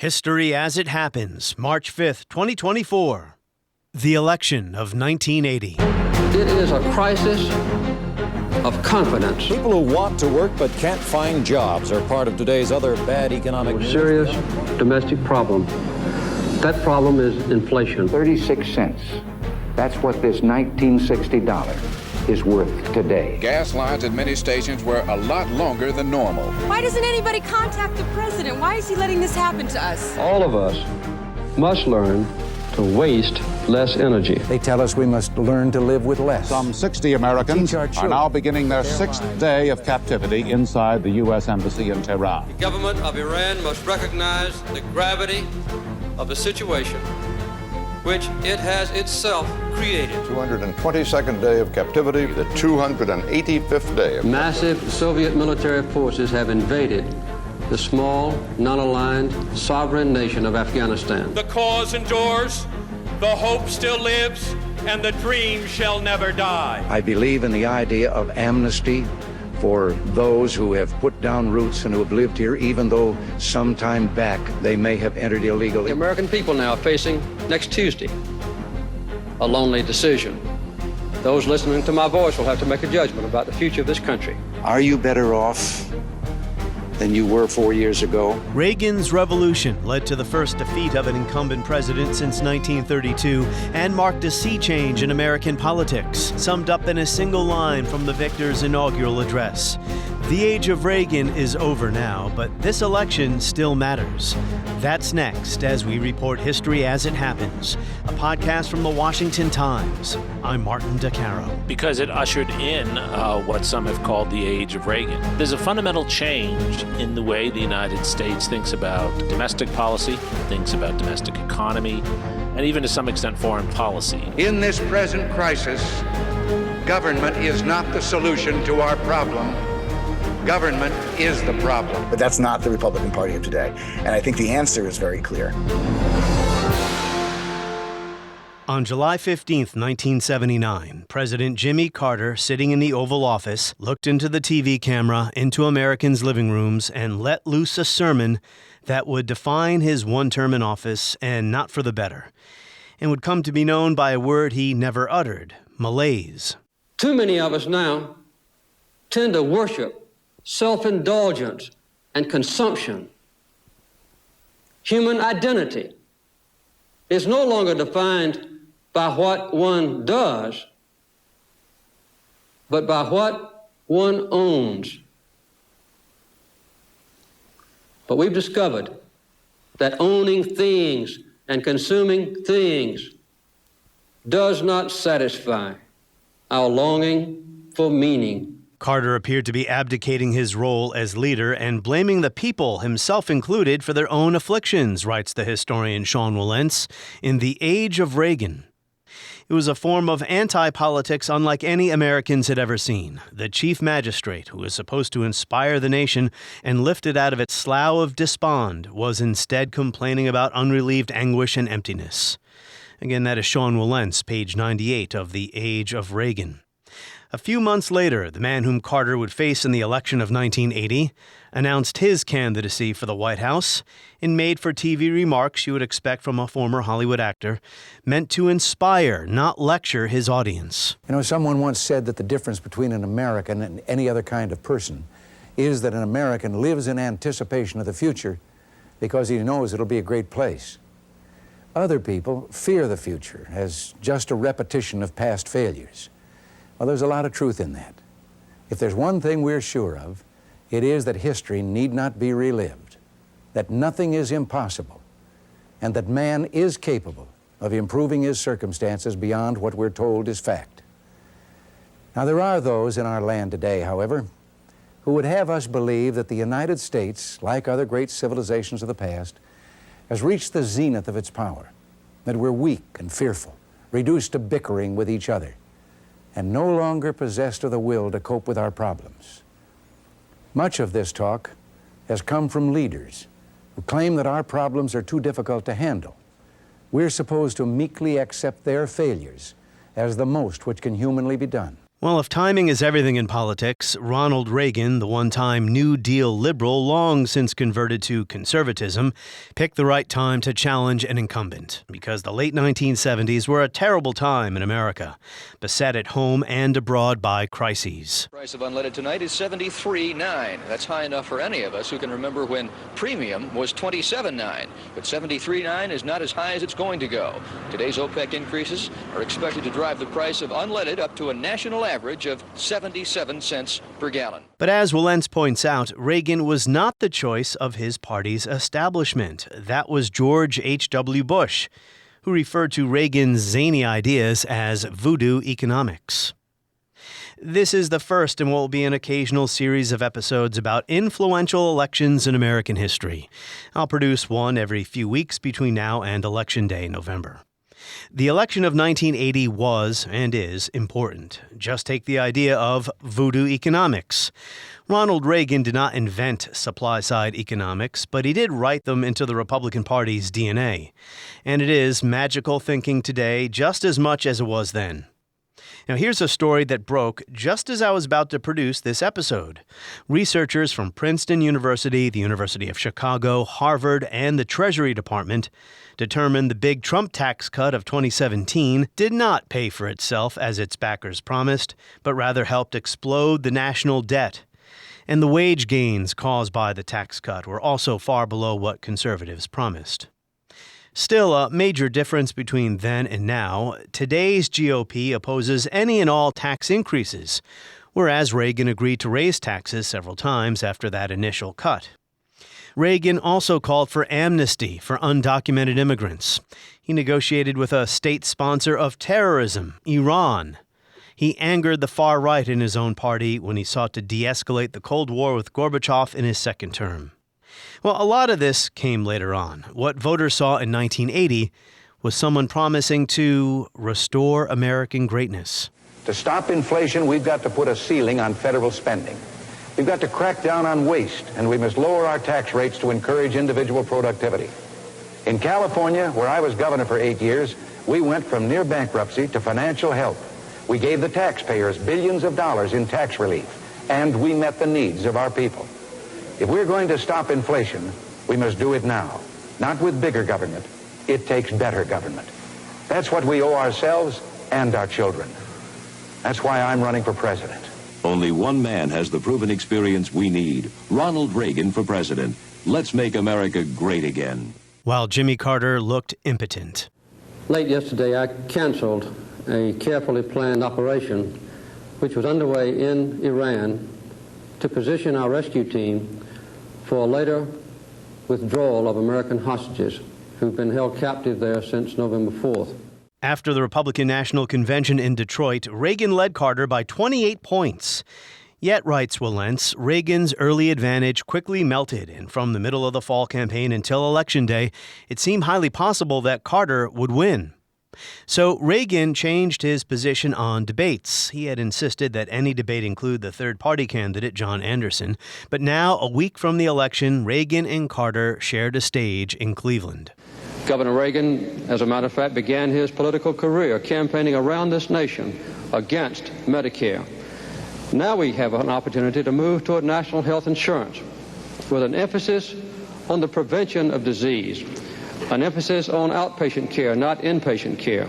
History as it happens, March 5th, 2024. The election of 1980. It is a crisis of confidence. People who want to work but can't find jobs are part of today's other bad economic news. Serious domestic problem. That problem is inflation. 36 cents. That's what this $1960 is worth today. Gas lines at many stations were a lot longer than normal. Why doesn't anybody contact the president? Why is he letting this happen to us? All of us must learn to waste less energy. They tell us we must learn to live with less. Some 60 Americans are now beginning their sixth day of captivity inside the U.S. Embassy in Tehran. The government of Iran must recognize the gravity of the situation which it has itself created. 222nd day of captivity, the 285th day of Massive Soviet military forces have invaded the small, non-aligned, sovereign nation of Afghanistan. The cause endures, the hope still lives, and the dream shall never die. I believe in the idea of amnesty for those who have put down roots and who have lived here, even though some time back they may have entered illegally. The American people now are facing, next Tuesday, a lonely decision. Those listening to my voice will have to make a judgment about the future of this country. Are you better off than you were 4 years ago? Reagan's revolution led to the first defeat of an incumbent president since 1932 and marked a sea change in American politics, summed up in a single line from the victor's inaugural address. The age of Reagan is over now, but this election still matters. That's next as we report history as it happens, a podcast from the Washington Times. I'm Martin DeCaro. Because it ushered in what some have called the age of Reagan. There's a fundamental change in the way the United States thinks about domestic policy, thinks about domestic economy, and even to some extent foreign policy. In this present crisis, government is not the solution to our problem. Government is the problem. But that's not the Republican Party of today. And I think the answer is very clear. On July 15th, 1979, President Jimmy Carter, sitting in the Oval Office, looked into the TV camera into Americans' living rooms and let loose a sermon that would define his one term in office, and not for the better, and would come to be known by a word he never uttered: malaise. Too many of us now tend to worship self-indulgence and consumption. Human identity is no longer defined by what one does, but by what one owns. But we've discovered that owning things and consuming things does not satisfy our longing for meaning. Carter appeared to be abdicating his role as leader and blaming the people, himself included, for their own afflictions, writes the historian Sean Wilentz, in The Age of Reagan. It was a form of anti-politics unlike any Americans had ever seen. The chief magistrate, who was supposed to inspire the nation and lift it out of its slough of despond, was instead complaining about unrelieved anguish and emptiness. Again, that is Sean Wilentz, page 98 of The Age of Reagan. A few months later, the man whom Carter would face in the election of 1980 announced his candidacy for the White House in made-for-TV remarks you would expect from a former Hollywood actor, meant to inspire, not lecture his audience. You know, someone once said that the difference between an American and any other kind of person is that an American lives in anticipation of the future because he knows it'll be a great place. Other people fear the future as just a repetition of past failures. Well, there's a lot of truth in that. If there's one thing we're sure of, it is that history need not be relived, that nothing is impossible, and that man is capable of improving his circumstances beyond what we're told is fact. Now, there are those in our land today, however, who would have us believe that the United States, like other great civilizations of the past, has reached the zenith of its power, that we're weak and fearful, reduced to bickering with each other, and no longer possessed of the will to cope with our problems. Much of this talk has come from leaders who claim that our problems are too difficult to handle. We're supposed to meekly accept their failures as the most which can humanly be done. Well, if timing is everything in politics, Ronald Reagan, the one-time New Deal liberal long since converted to conservatism, picked the right time to challenge an incumbent, because the late 1970s were a terrible time in America, beset at home and abroad by crises. The price of unleaded tonight is $73.9. That's high enough for any of us who can remember when premium was $27.9. But $73.9 is not as high as it's going to go. Today's OPEC increases are expected to drive the price of unleaded up to a national average of 77 cents per gallon. But as Wilentz points out, Reagan was not the choice of his party's establishment. That was George H.W. Bush, who referred to Reagan's zany ideas as voodoo economics. This is the first in what will be an occasional series of episodes about influential elections in American history. I'll produce one every few weeks between now and Election Day, November. The election of 1980 was, and is, important. Just take the idea of voodoo economics. Ronald Reagan did not invent supply-side economics, but he did write them into the Republican Party's DNA. And it is magical thinking today just as much as it was then. Now, here's a story that broke just as I was about to produce this episode. Researchers from Princeton University, the University of Chicago, Harvard, and the Treasury Department determined the big Trump tax cut of 2017 did not pay for itself as its backers promised, but rather helped explode the national debt. And the wage gains caused by the tax cut were also far below what conservatives promised. Still, a major difference between then and now, today's GOP opposes any and all tax increases, whereas Reagan agreed to raise taxes several times after that initial cut. Reagan also called for amnesty for undocumented immigrants. He negotiated with a state sponsor of terrorism, Iran. He angered the far right in his own party when he sought to de-escalate the Cold War with Gorbachev in his second term. Well, a lot of this came later on. What voters saw in 1980 was someone promising to restore American greatness. To stop inflation, we've got to put a ceiling on federal spending. We've got to crack down on waste, and we must lower our tax rates to encourage individual productivity. In California, where I was governor for 8 years, we went from near bankruptcy to financial help. We gave the taxpayers billions of dollars in tax relief, and we met the needs of our people. If we're going to stop inflation, we must do it now, not with bigger government. It takes better government. That's what we owe ourselves and our children. That's why I'm running for president. Only one man has the proven experience we need. Ronald Reagan for president. Let's make America great again. While Jimmy Carter looked impotent. Late yesterday, I canceled a carefully planned operation which was underway in Iran to position our rescue team for a later withdrawal of American hostages who've been held captive there since November 4th. After the Republican National Convention in Detroit, Reagan led Carter by 28 points. Yet, writes Wilentz, Reagan's early advantage quickly melted, and from the middle of the fall campaign until Election Day, it seemed highly possible that Carter would win. So Reagan changed his position on debates. He had insisted that any debate include the third-party candidate, John Anderson. But now, a week from the election, Reagan and Carter shared a stage in Cleveland. Governor Reagan, as a matter of fact, began his political career campaigning around this nation against Medicare. Now we have an opportunity to move toward national health insurance with an emphasis on the prevention of disease, an emphasis on outpatient care, not inpatient care,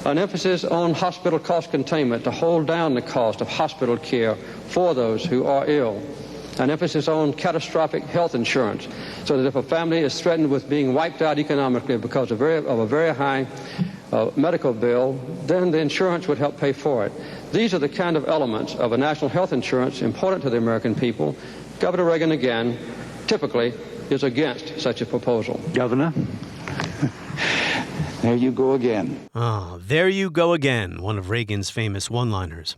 an emphasis on hospital cost containment to hold down the cost of hospital care for those who are ill, an emphasis on catastrophic health insurance, so that if a family is threatened with being wiped out economically because of a very high medical bill, then the insurance would help pay for it. These are the kind of elements of a national health insurance important to the American people. Governor Reagan, again, typically is against such a proposal. Governor, there you go again. There you go again, one of Reagan's famous one-liners.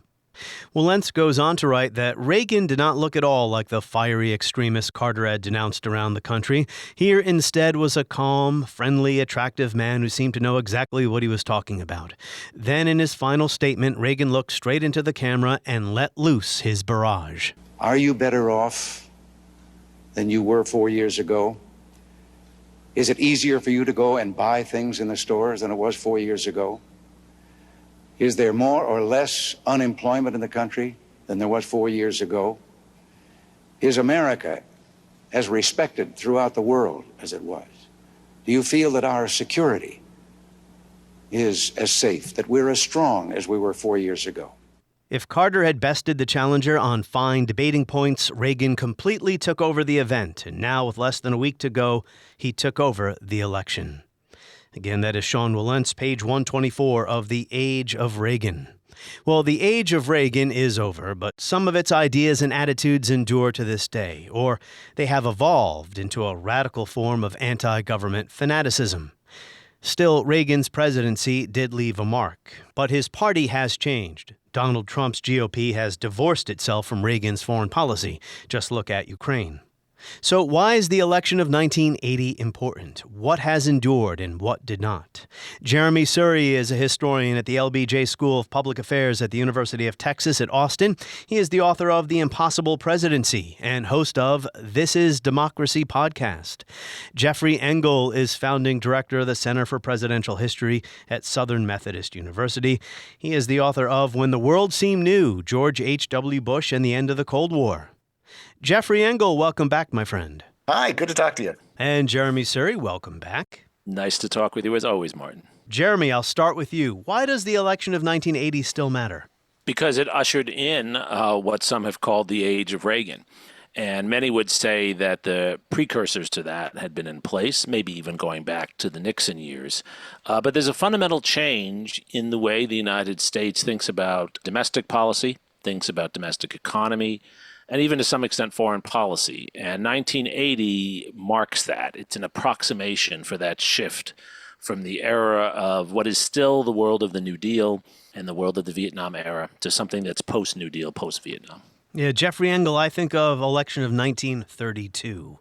Wilentz goes on to write that Reagan did not look at all like the fiery extremist Carter had denounced around the country. Here, instead, was a calm, friendly, attractive man who seemed to know exactly what he was talking about. Then, in his final statement, Reagan looked straight into the camera and let loose his barrage. Are you better off than you were 4 years ago? Is it easier for you to go and buy things in the stores than it was 4 years ago? Is there more or less unemployment in the country than there was 4 years ago? Is America as respected throughout the world as it was? Do you feel that our security is as safe, that we're as strong as we were 4 years ago? If Carter had bested the challenger on fine debating points, Reagan completely took over the event, and now with less than a week to go, he took over the election. Again, that is Sean Wilentz, page 124 of The Age of Reagan. Well, the age of Reagan is over, but some of its ideas and attitudes endure to this day, or they have evolved into a radical form of anti-government fanaticism. Still, Reagan's presidency did leave a mark, but his party has changed. Donald Trump's GOP has divorced itself from Reagan's foreign policy. Just look at Ukraine. So why is the election of 1980 important? What has endured and what did not? Jeremi Suri is a historian at the LBJ School of Public Affairs at the University of Texas at Austin. He is the author of The Impossible Presidency and host of This Is Democracy podcast. Jeffrey Engel is founding director of the Center for Presidential History at Southern Methodist University. He is the author of When the World Seemed New, George H.W. Bush and the End of the Cold War. Jeffrey Engel, welcome back, my friend. Hi, good to talk to you. And Jeremi Suri, welcome back. Nice to talk with you as always, Martin. Jeremy, I'll start with you. Why does the election of 1980 still matter? Because it ushered in what some have called the age of Reagan. And many would say that the precursors to that had been in place, maybe even going back to the Nixon years. But there's a fundamental change in the way the United States thinks about domestic policy, thinks about domestic economy, and even to some extent foreign policy. And 1980 marks that. It's an approximation for that shift from the era of what is still the world of the New Deal and the world of the Vietnam era to something that's post-New Deal, post-Vietnam. Yeah, Jeffrey Engel, I think of election of 1932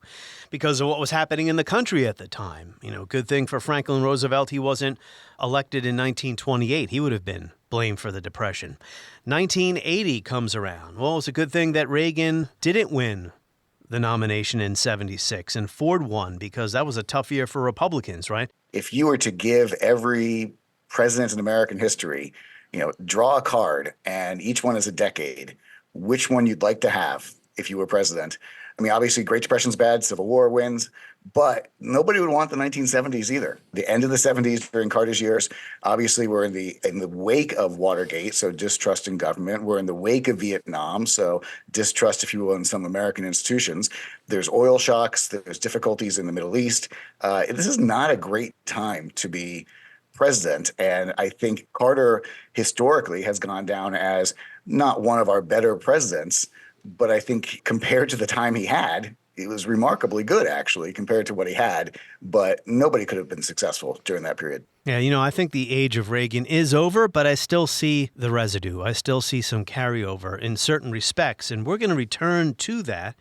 because of what was happening in the country at the time. You know, good thing for Franklin Roosevelt, he wasn't elected in 1928. He would have been blamed for the Depression. 1980 comes around. Well, it's a good thing that Reagan didn't win the nomination in 76 and Ford won because that was a tough year for Republicans, right? If you were to give every president in American history, draw a card and each one is a decade, which one you'd like to have if you were president. I mean, obviously, Great Depression's bad, Civil War wins, but nobody would want the 1970s either. The end of the 70s during Carter's years, obviously, we're in the wake of Watergate, so distrust in government. We're in the wake of Vietnam, so distrust, if you will, in some American institutions. There's oil shocks. There's difficulties in the Middle East. This is not a great time to be president, and I think Carter historically has gone down as not one of our better presidents, but I think compared to the time he had, it was remarkably good, actually, compared to what he had. But nobody could have been successful during that period. Yeah, I think the age of Reagan is over, but I still see the residue. I still see some carryover in certain respects, and we're going to return to that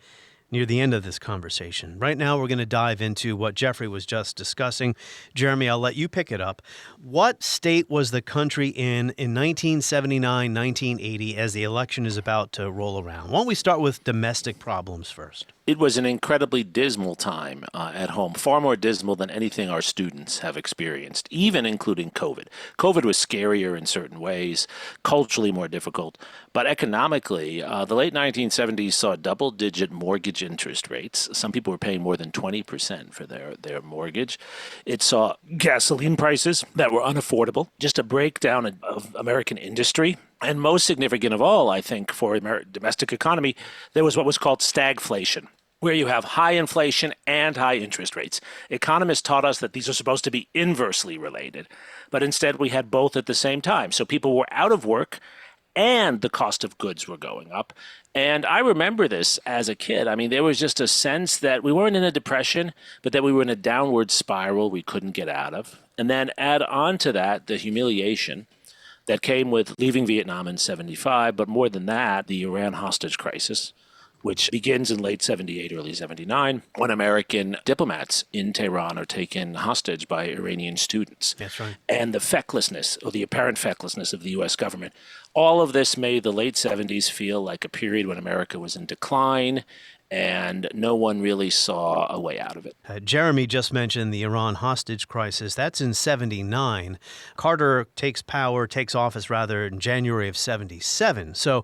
near the end of this conversation. Right now, we're going to dive into what Jeffrey was just discussing. Jeremy, I'll let you pick it up. What state was the country in 1979, 1980, as the election is about to roll around? Why don't we start with domestic problems first? It was an incredibly dismal time at home, far more dismal than anything our students have experienced, even including COVID. COVID was scarier in certain ways, culturally more difficult, but economically, the late 1970s saw double-digit mortgage interest rates. Some people were paying more than 20% for their mortgage. It saw gasoline prices that were unaffordable, just a breakdown of American industry. And most significant of all, I think, for domestic economy, there was what was called stagflation, where you have high inflation and high interest rates. Economists taught us that these are supposed to be inversely related, but instead we had both at the same time. So people were out of work and the cost of goods were going up. And I remember this as a kid. I mean, there was just a sense that we weren't in a depression, but that we were in a downward spiral we couldn't get out of. And then add on to that the humiliation that came with leaving Vietnam in 75, but more than that, the Iran hostage crisis, which begins in late 78, early 79, when American diplomats in Tehran are taken hostage by Iranian students. That's right. And the fecklessness, or the apparent fecklessness of the U.S. government. All of this made the late 70s feel like a period when America was in decline and no one really saw a way out of it. Jeremy just mentioned the Iran hostage crisis. That's in 79. Carter takes office in January of 77. So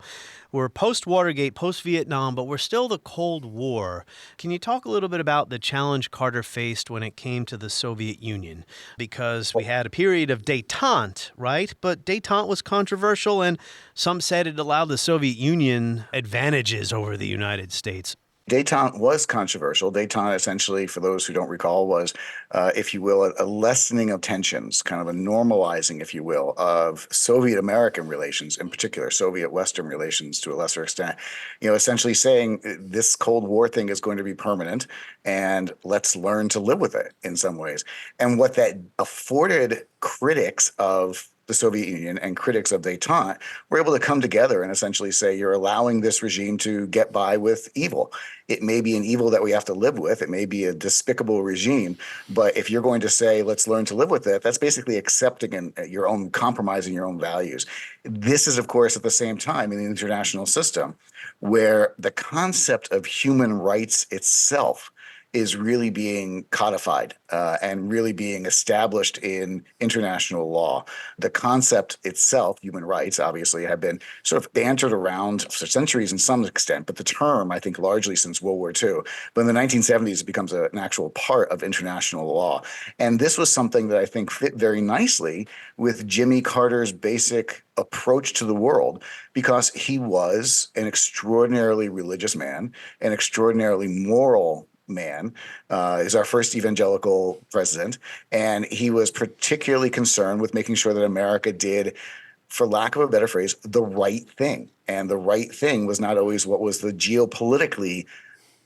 we're post-Watergate, post-Vietnam, but we're still the Cold War. Can you talk a little bit about the challenge Carter faced when it came to the Soviet Union? Because we had a period of détente, right? But détente was controversial, and some said it allowed the Soviet Union advantages over the United States. Détente was controversial. Détente, essentially, for those who don't recall, was, if you will, a lessening of tensions, kind of a normalizing, if you will, of Soviet-American relations, in particular, Soviet-Western relations to a lesser extent. Essentially saying this Cold War thing is going to be permanent, and let's learn to live with it in some ways. And what that afforded critics of the Soviet Union and critics of détente were able to come together and essentially say, you're allowing this regime to get by with evil. It may be an evil that we have to live with. It may be a despicable regime. But if you're going to say, let's learn to live with it, that's basically accepting your own, compromising your own values. This is, of course, at the same time in the international system where the concept of human rights itself is really being codified and really being established in international law. The concept itself, human rights, obviously, have been sort of bantered around for centuries in some extent, but the term, I think, largely since World War II. But in the 1970s, it becomes an actual part of international law. And this was something that I think fit very nicely with Jimmy Carter's basic approach to the world, because he was an extraordinarily religious man, an extraordinarily moral man, is our first evangelical president, and he was particularly concerned with making sure that America did, for lack of a better phrase, the right thing. And the right thing was not always what was the geopolitically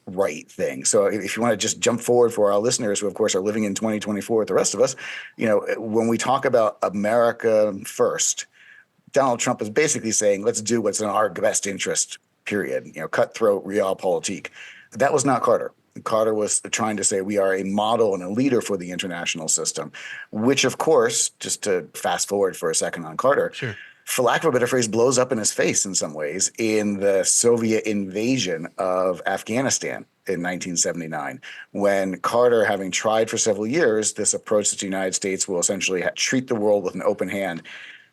right thing. So if you want to just jump forward for our listeners who, of course, are living in 2024 with the rest of us, when we talk about America first, Donald Trump is basically saying, let's do what's in our best interest, period. Cutthroat realpolitik. That was not Carter. Carter was trying to say we are a model and a leader for the international system, which, of course, just to fast forward for a second on Carter, sure, for lack of a better phrase, blows up in his face in some ways in the Soviet invasion of Afghanistan in 1979, when Carter, having tried for several years this approach that the United States will essentially treat the world with an open hand,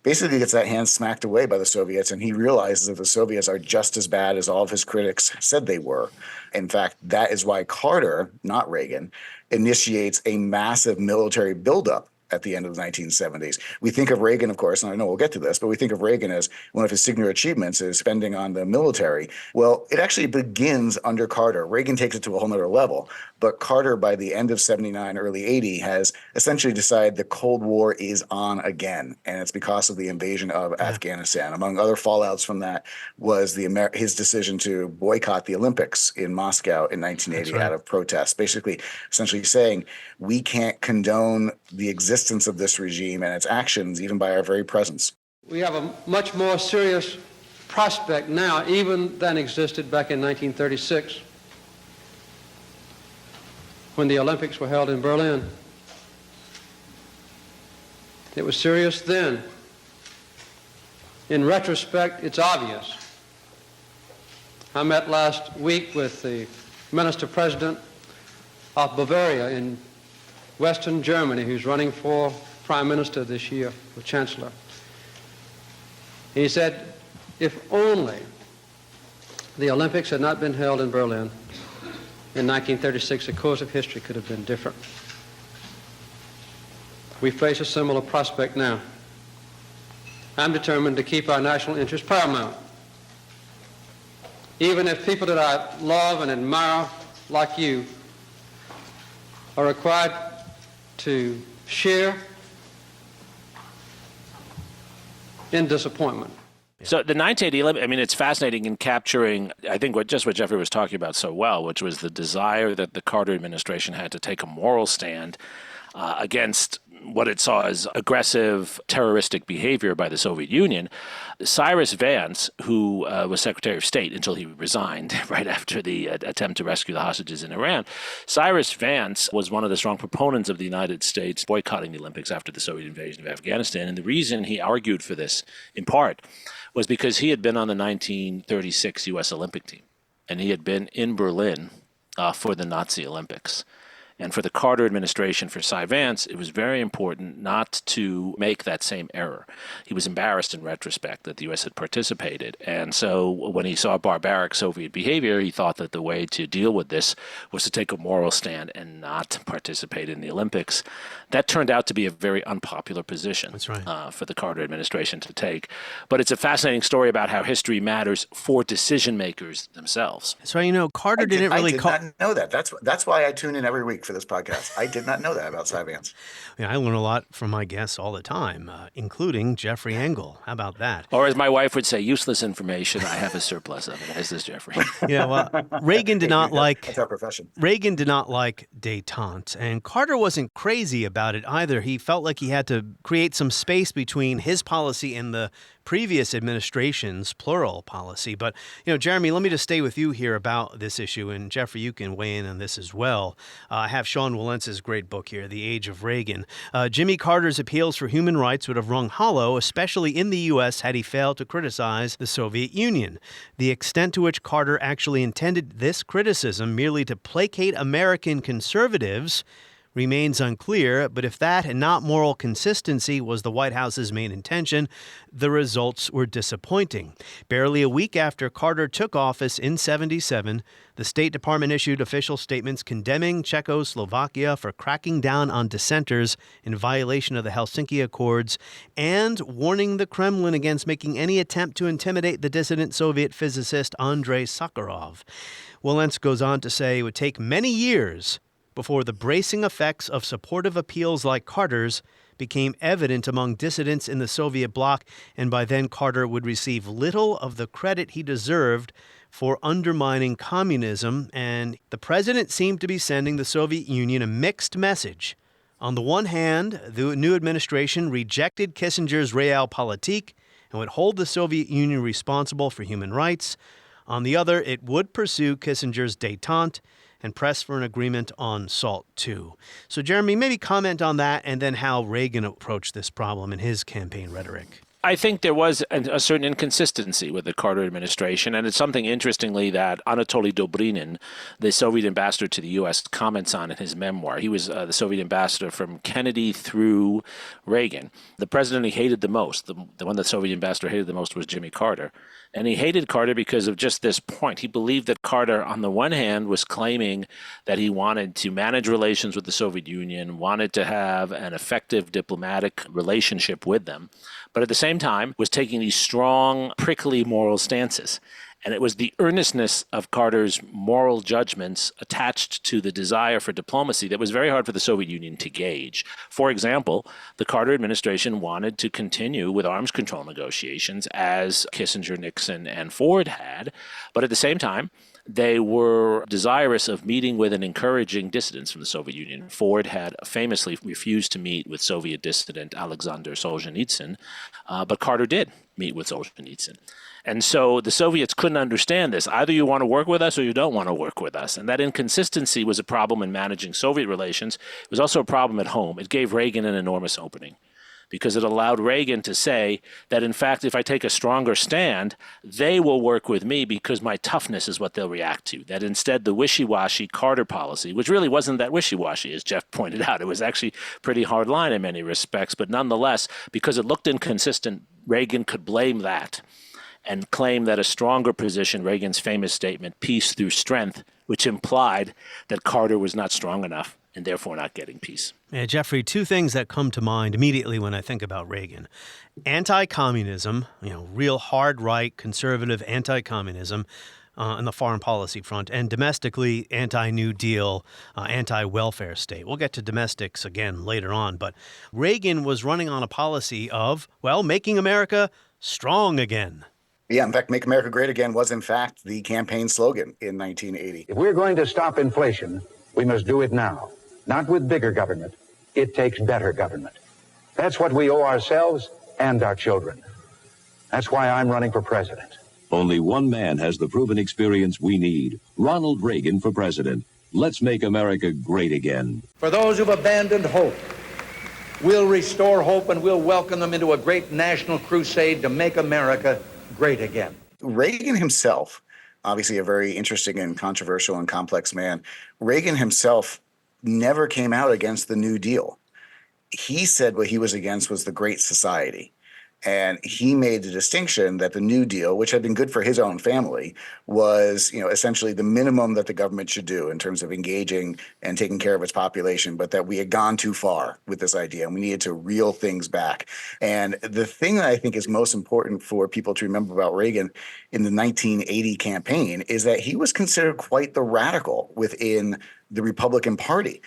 basically gets that hand smacked away by the Soviets, and he realizes that the Soviets are just as bad as all of his critics said they were. In fact, that is why Carter, not Reagan, initiates a massive military buildup at the end of the 1970s. We think of Reagan, of course, and I know we'll get to this, but we think of Reagan as one of his signature achievements is spending on the military. Well, it actually begins under Carter. Reagan takes it to a whole nother level, but Carter, by the end of 79, early 80, has essentially decided the Cold War is on again, and it's because of the invasion of Afghanistan. Among other fallouts from that was his decision to boycott the Olympics in Moscow in 1980 out of protest, basically essentially saying we can't condone the existence of this regime and its actions, even by our very presence. We have a much more serious prospect now, even than existed back in 1936, when the Olympics were held in Berlin. It was serious then. In retrospect, it's obvious. I met last week with the Minister-President of Bavaria in Western Germany, who's running for Prime Minister this year, or Chancellor. He said, if only the Olympics had not been held in Berlin in 1936, the course of history could have been different. We face a similar prospect now. I'm determined to keep our national interest paramount. Even if people that I love and admire, like you, are required to share in disappointment. So the 1980 Olympics, it's fascinating in capturing, I think, what Jeffrey was talking about so well, which was the desire that the Carter administration had to take a moral stand against what it saw as aggressive terroristic behavior by the Soviet Union. Cyrus Vance, who was Secretary of State until he resigned right after the attempt to rescue the hostages in Iran, Cyrus Vance was one of the strong proponents of the United States boycotting the Olympics after the Soviet invasion of Afghanistan. And the reason he argued for this, in part, was because he had been on the 1936 U.S. Olympic team. and he had been in Berlin for the Nazi Olympics. And for the Carter administration, for Cy Vance, it was very important not to make that same error. He was embarrassed in retrospect that the U.S. had participated. And so when he saw barbaric Soviet behavior, he thought that the way to deal with this was to take a moral stand and not participate in the Olympics. That turned out to be a very unpopular position. That's right. For the Carter administration to take. But it's a fascinating story about how history matters for decision makers themselves. So, you know, Carter didn't really I did not know that. That's why I tune in every week for this podcast. I did not know that about Cy Vance. Yeah, I learn a lot from my guests all the time, including Jeffrey Engel. How about that? Or as my wife would say, useless information. I have a surplus of it. As does Jeffrey. Yeah, well, Reagan did not like... That's our profession. Reagan did not like détente, and Carter wasn't crazy about it either. He felt like he had to create some space between his policy and the previous administration's plural policy. But, you know, Jeremy, let me just stay with you here about this issue, and Jeffrey, you can weigh in on this as well. I have Sean Wilentz' great book here, The Age of Reagan. Jimmy Carter's appeals for human rights would have rung hollow, especially in the U.S., had he failed to criticize the Soviet Union. The extent to which Carter actually intended this criticism merely to placate American conservatives remains unclear, but if that and not moral consistency was the White House's main intention, the results were disappointing. Barely a week after Carter took office in '77, the State Department issued official statements condemning Czechoslovakia for cracking down on dissenters in violation of the Helsinki Accords and warning the Kremlin against making any attempt to intimidate the dissident Soviet physicist Andrei Sakharov. Wilentz goes on to say it would take many years before the bracing effects of supportive appeals like Carter's became evident among dissidents in the Soviet bloc, and by then Carter would receive little of the credit he deserved for undermining communism, and the president seemed to be sending the Soviet Union a mixed message. On the one hand, the new administration rejected Kissinger's realpolitik and would hold the Soviet Union responsible for human rights. On the other, it would pursue Kissinger's détente and press for an agreement on SALT II. So, Jeremy, maybe comment on that and then how Reagan approached this problem in his campaign rhetoric. I think there was a certain inconsistency with the Carter administration, and it's something, interestingly, that Anatoly Dobrinin, the Soviet ambassador to the U.S., comments on in his memoir. He was the Soviet ambassador from Kennedy through Reagan. The president he hated the most, the one the Soviet ambassador hated the most, was Jimmy Carter. And he hated Carter because of just this point. He believed that Carter, on the one hand, was claiming that he wanted to manage relations with the Soviet Union, wanted to have an effective diplomatic relationship with them, but at the same time was taking these strong, prickly moral stances. And it was the earnestness of Carter's moral judgments attached to the desire for diplomacy that was very hard for the Soviet Union to gauge. For example, the Carter administration wanted to continue with arms control negotiations as Kissinger, Nixon, and Ford had, but at the same time, they were desirous of meeting with and encouraging dissidents from the Soviet Union. Ford had famously refused to meet with Soviet dissident Alexander Solzhenitsyn, but Carter did meet with Solzhenitsyn. And so the Soviets couldn't understand this. Either you want to work with us or you don't want to work with us. And that inconsistency was a problem in managing Soviet relations. It was also a problem at home. It gave Reagan an enormous opening because it allowed Reagan to say that, in fact, if I take a stronger stand, they will work with me because my toughness is what they'll react to. That instead the wishy-washy Carter policy, which really wasn't that wishy-washy, as Jeff pointed out, it was actually pretty hard line in many respects, but nonetheless, because it looked inconsistent, Reagan could blame that and claim that a stronger position, Reagan's famous statement, peace through strength, which implied that Carter was not strong enough and therefore not getting peace. Yeah, Jeffrey, two things that come to mind immediately when I think about Reagan. Anti-communism, real hard right, conservative anti-communism on the foreign policy front, and domestically anti-New Deal, anti-welfare state. We'll get to domestics again later on, but Reagan was running on a policy of, making America strong again. Yeah, in fact, Make America Great Again was, in fact, the campaign slogan in 1980. If we're going to stop inflation, we must do it now. Not with bigger government. It takes better government. That's what we owe ourselves and our children. That's why I'm running for president. Only one man has the proven experience we need. Ronald Reagan for president. Let's make America great again. For those who've abandoned hope, we'll restore hope and we'll welcome them into a great national crusade to make America great again. Reagan himself obviously a very interesting and controversial and complex man. Reagan himself never came out against the New Deal. He said what he was against was the Great Society. And he made the distinction that the New Deal, which had been good for his own family, was, essentially the minimum that the government should do in terms of engaging and taking care of its population, but that we had gone too far with this idea and we needed to reel things back. And the thing that I think is most important for people to remember about Reagan in the 1980 campaign is that he was considered quite the radical within the Republican Party.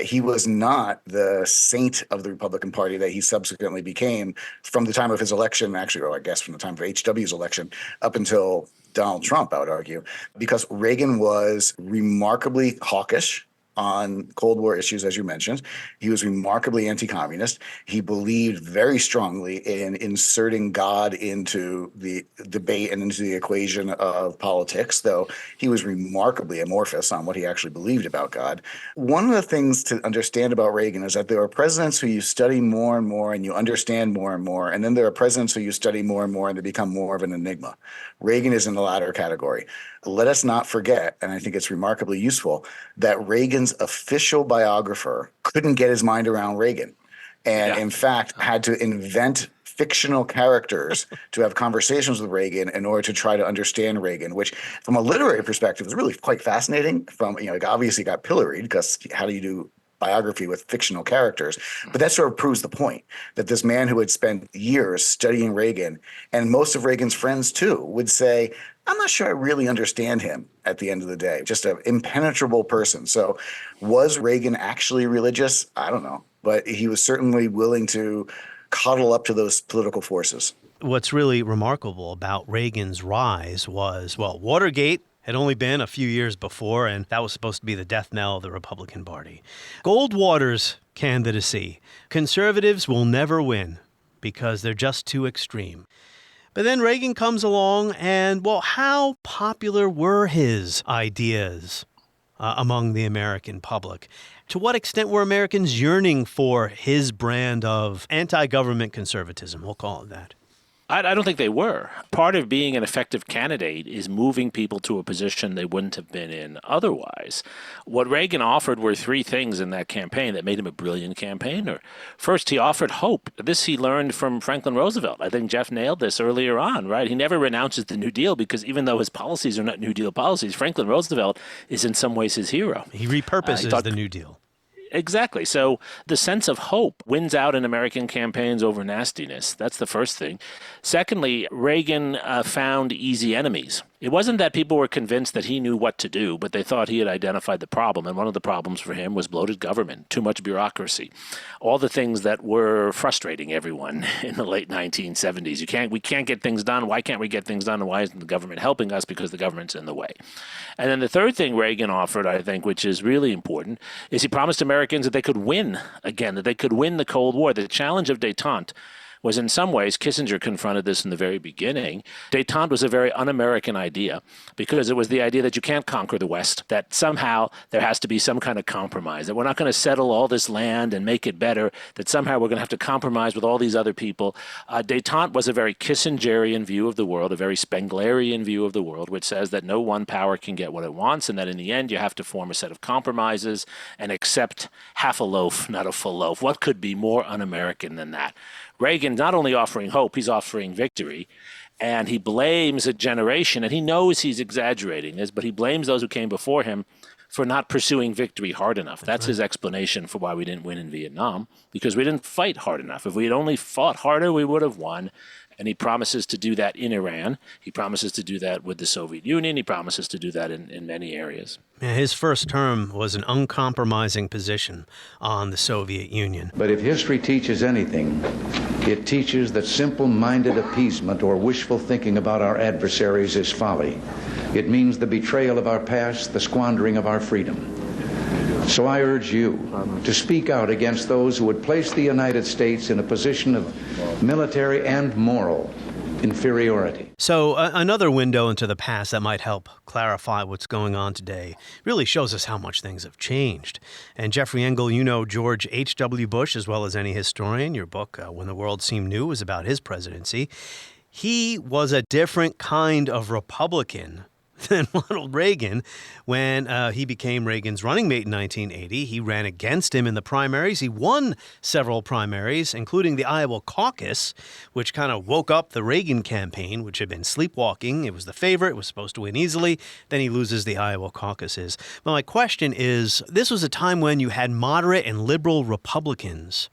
He was not the saint of the Republican Party that he subsequently became from the time of his election, actually, or I guess from the time of H.W.'s election up until Donald Trump, I would argue, because Reagan was remarkably hawkish on Cold War issues, as you mentioned. He was remarkably anti-communist. He believed very strongly in inserting God into the debate and into the equation of politics, though he was remarkably amorphous on what he actually believed about God. One of the things to understand about Reagan is that there are presidents who you study more and more and you understand more and more, and then there are presidents who you study more and more and they become more of an enigma. Reagan is in the latter category. Let us not forget, and I think it's remarkably useful, that Reagan's official biographer couldn't get his mind around Reagan, and in fact had to invent fictional characters to have conversations with Reagan in order to try to understand Reagan, which from a literary perspective is really quite fascinating. It obviously got pilloried because how do you do biography with fictional characters? But that sort of proves the point that this man who had spent years studying Reagan, and most of Reagan's friends too, would say, I'm not sure I really understand him at the end of the day. Just an impenetrable person. So was Reagan actually religious? I don't know. But he was certainly willing to cuddle up to those political forces. What's really remarkable about Reagan's rise was, Watergate had only been a few years before, and that was supposed to be the death knell of the Republican Party. Goldwater's candidacy. Conservatives will never win because they're just too extreme. But then Reagan comes along and, how popular were his ideas among the American public? To what extent were Americans yearning for his brand of anti-government conservatism? We'll call it that. I don't think they were. Part of being an effective candidate is moving people to a position they wouldn't have been in otherwise. What Reagan offered were three things in that campaign that made him a brilliant campaigner. First, he offered hope. This he learned from Franklin Roosevelt. I think Jeff nailed this earlier on, right? He never renounces the New Deal because even though his policies are not New Deal policies, Franklin Roosevelt is in some ways his hero. He repurposes the New Deal. Exactly. So the sense of hope wins out in American campaigns over nastiness. That's the first thing. Secondly, Reagan found easy enemies. It wasn't that people were convinced that he knew what to do, but they thought he had identified the problem. And one of the problems for him was bloated government, too much bureaucracy, all the things that were frustrating everyone in the late 1970s. We can't get things done. Why can't we get things done? And why isn't the government helping us? Because the government's in the way. And then the third thing Reagan offered, I think, which is really important, is he promised Americans that they could win again, that they could win the Cold War. The challenge of détente was in some ways, Kissinger confronted this in the very beginning, détente was a very un-American idea because it was the idea that you can't conquer the West, that somehow there has to be some kind of compromise, that we're not going to settle all this land and make it better, that somehow we're going to have to compromise with all these other people. Détente was a very Kissingerian view of the world, a very Spenglerian view of the world, which says that no one power can get what it wants and that in the end you have to form a set of compromises and accept half a loaf, not a full loaf. What could be more un-American than that? Reagan not only offering hope, he's offering victory, and he blames a generation, and he knows he's exaggerating this, but he blames those who came before him for not pursuing victory hard enough. That's his explanation for why we didn't win in Vietnam, because we didn't fight hard enough. If we had only fought harder, we would have won. And he promises to do that in Iran. He promises to do that with the Soviet Union. He promises to do that in many areas. Yeah, his first term was an uncompromising position on the Soviet Union. But if history teaches anything, it teaches that simple-minded appeasement or wishful thinking about our adversaries is folly. It means the betrayal of our past, the squandering of our freedom. So I urge you to speak out against those who would place the United States in a position of military and moral inferiority. So another window into the past that might help clarify what's going on today really shows us how much things have changed. And Jeffrey Engel, you know George H.W. Bush as well as any historian. Your book, When the World Seemed New, was about his presidency. He was a different kind of Republican than Ronald Reagan. When he became Reagan's running mate in 1980, he ran against him in the primaries. He won several primaries, including the Iowa caucus, which kind of woke up the Reagan campaign, which had been sleepwalking. It was the favorite. It was supposed to win easily. Then he loses the Iowa caucuses. But my question is, this was a time when you had moderate and liberal Republicans.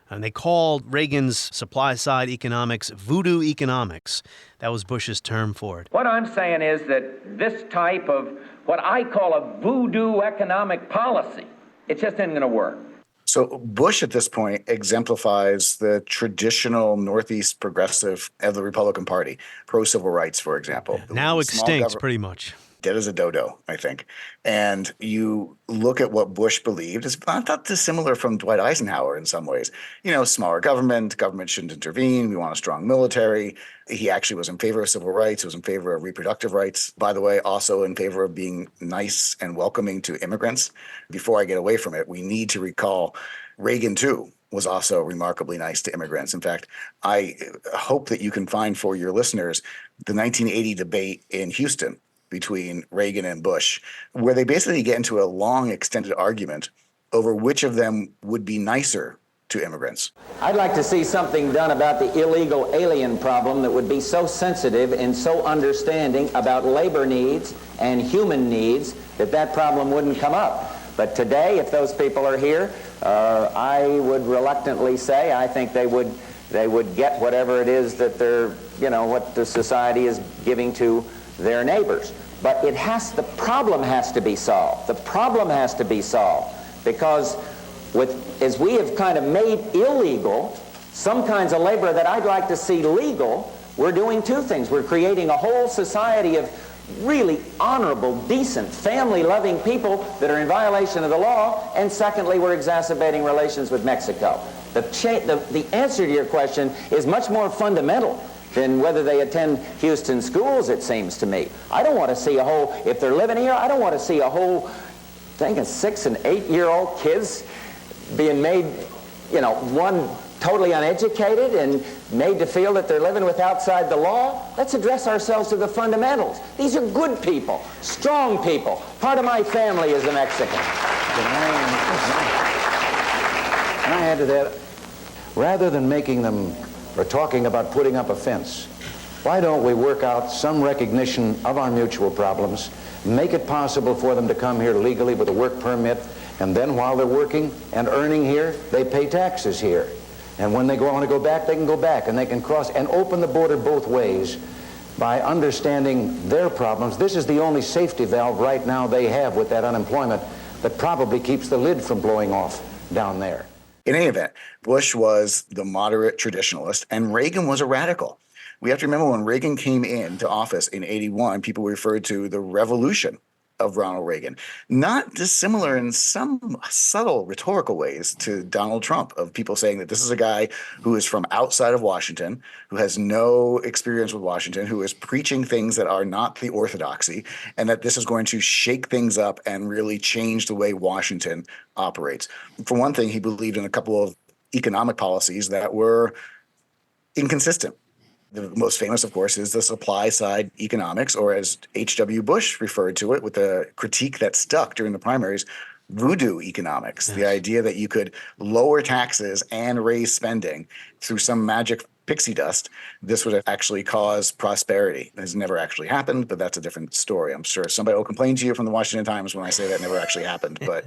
And they called Reagan's supply-side economics voodoo economics. That was Bush's term for it. What I'm saying is that this type of what I call a voodoo economic policy, it just isn't going to work. So Bush at this point exemplifies the traditional Northeast progressive of the Republican Party, pro-civil rights, for example. Now extinct, pretty much. Dead as a dodo, I think. And you look at what Bush believed is not dissimilar from Dwight Eisenhower in some ways. You know, smaller government shouldn't intervene. We want a strong military. He actually was in favor of civil rights. He was in favor of reproductive rights. By the way, also in favor of being nice and welcoming to immigrants. Before I get away from it, we need to recall Reagan, too, was also remarkably nice to immigrants. In fact, I hope that you can find for your listeners the 1980 debate in Houston between Reagan and Bush, where they basically get into a long, extended argument over which of them would be nicer to immigrants. I'd like to see something done about the illegal alien problem that would be so sensitive and so understanding about labor needs and human needs that problem wouldn't come up. But today, if those people are here, I would reluctantly say I think they would get whatever it is that they're, what the society is giving to their neighbors. But the problem has to be solved. The problem has to be solved because as we have kind of made illegal some kinds of labor that I'd like to see legal, we're doing two things. We're creating a whole society of really honorable, decent, family-loving people that are in violation of the law, and secondly, we're exacerbating relations with Mexico. The answer to your question is much more fundamental than whether they attend Houston schools, it seems to me. I don't want to see if they're living here, I don't want to see a whole thing of 6- and 8-year-old kids being made, one totally uneducated and made to feel that they're living with outside the law. Let's address ourselves to the fundamentals. These are good people, strong people. Part of my family is a Mexican. Can I add to that? Rather than making them or talking about putting up a fence, why don't we work out some recognition of our mutual problems, make it possible for them to come here legally with a work permit, and then while they're working and earning here, they pay taxes here. And when they want to go back, they can go back, and they can cross and open the border both ways by understanding their problems. This is the only safety valve right now they have with that unemployment that probably keeps the lid from blowing off down there. In any event, Bush was the moderate traditionalist, and Reagan was a radical. We have to remember when Reagan came into office in 81, people referred to the revolution of Ronald Reagan, not dissimilar in some subtle rhetorical ways to Donald Trump, of people saying that this is a guy who is from outside of Washington, who has no experience with Washington, who is preaching things that are not the orthodoxy, and that this is going to shake things up and really change the way Washington operates. For one thing, he believed in a couple of economic policies that were inconsistent. The most famous, of course, is the supply-side economics, or as H.W. Bush referred to it with the critique that stuck during the primaries, voodoo economics. Yes. The idea that you could lower taxes and raise spending through some magic pixie dust. This would actually cause prosperity. It has never actually happened, but that's a different story. I'm sure somebody will complain to you from the Washington Times when I say that never actually happened, but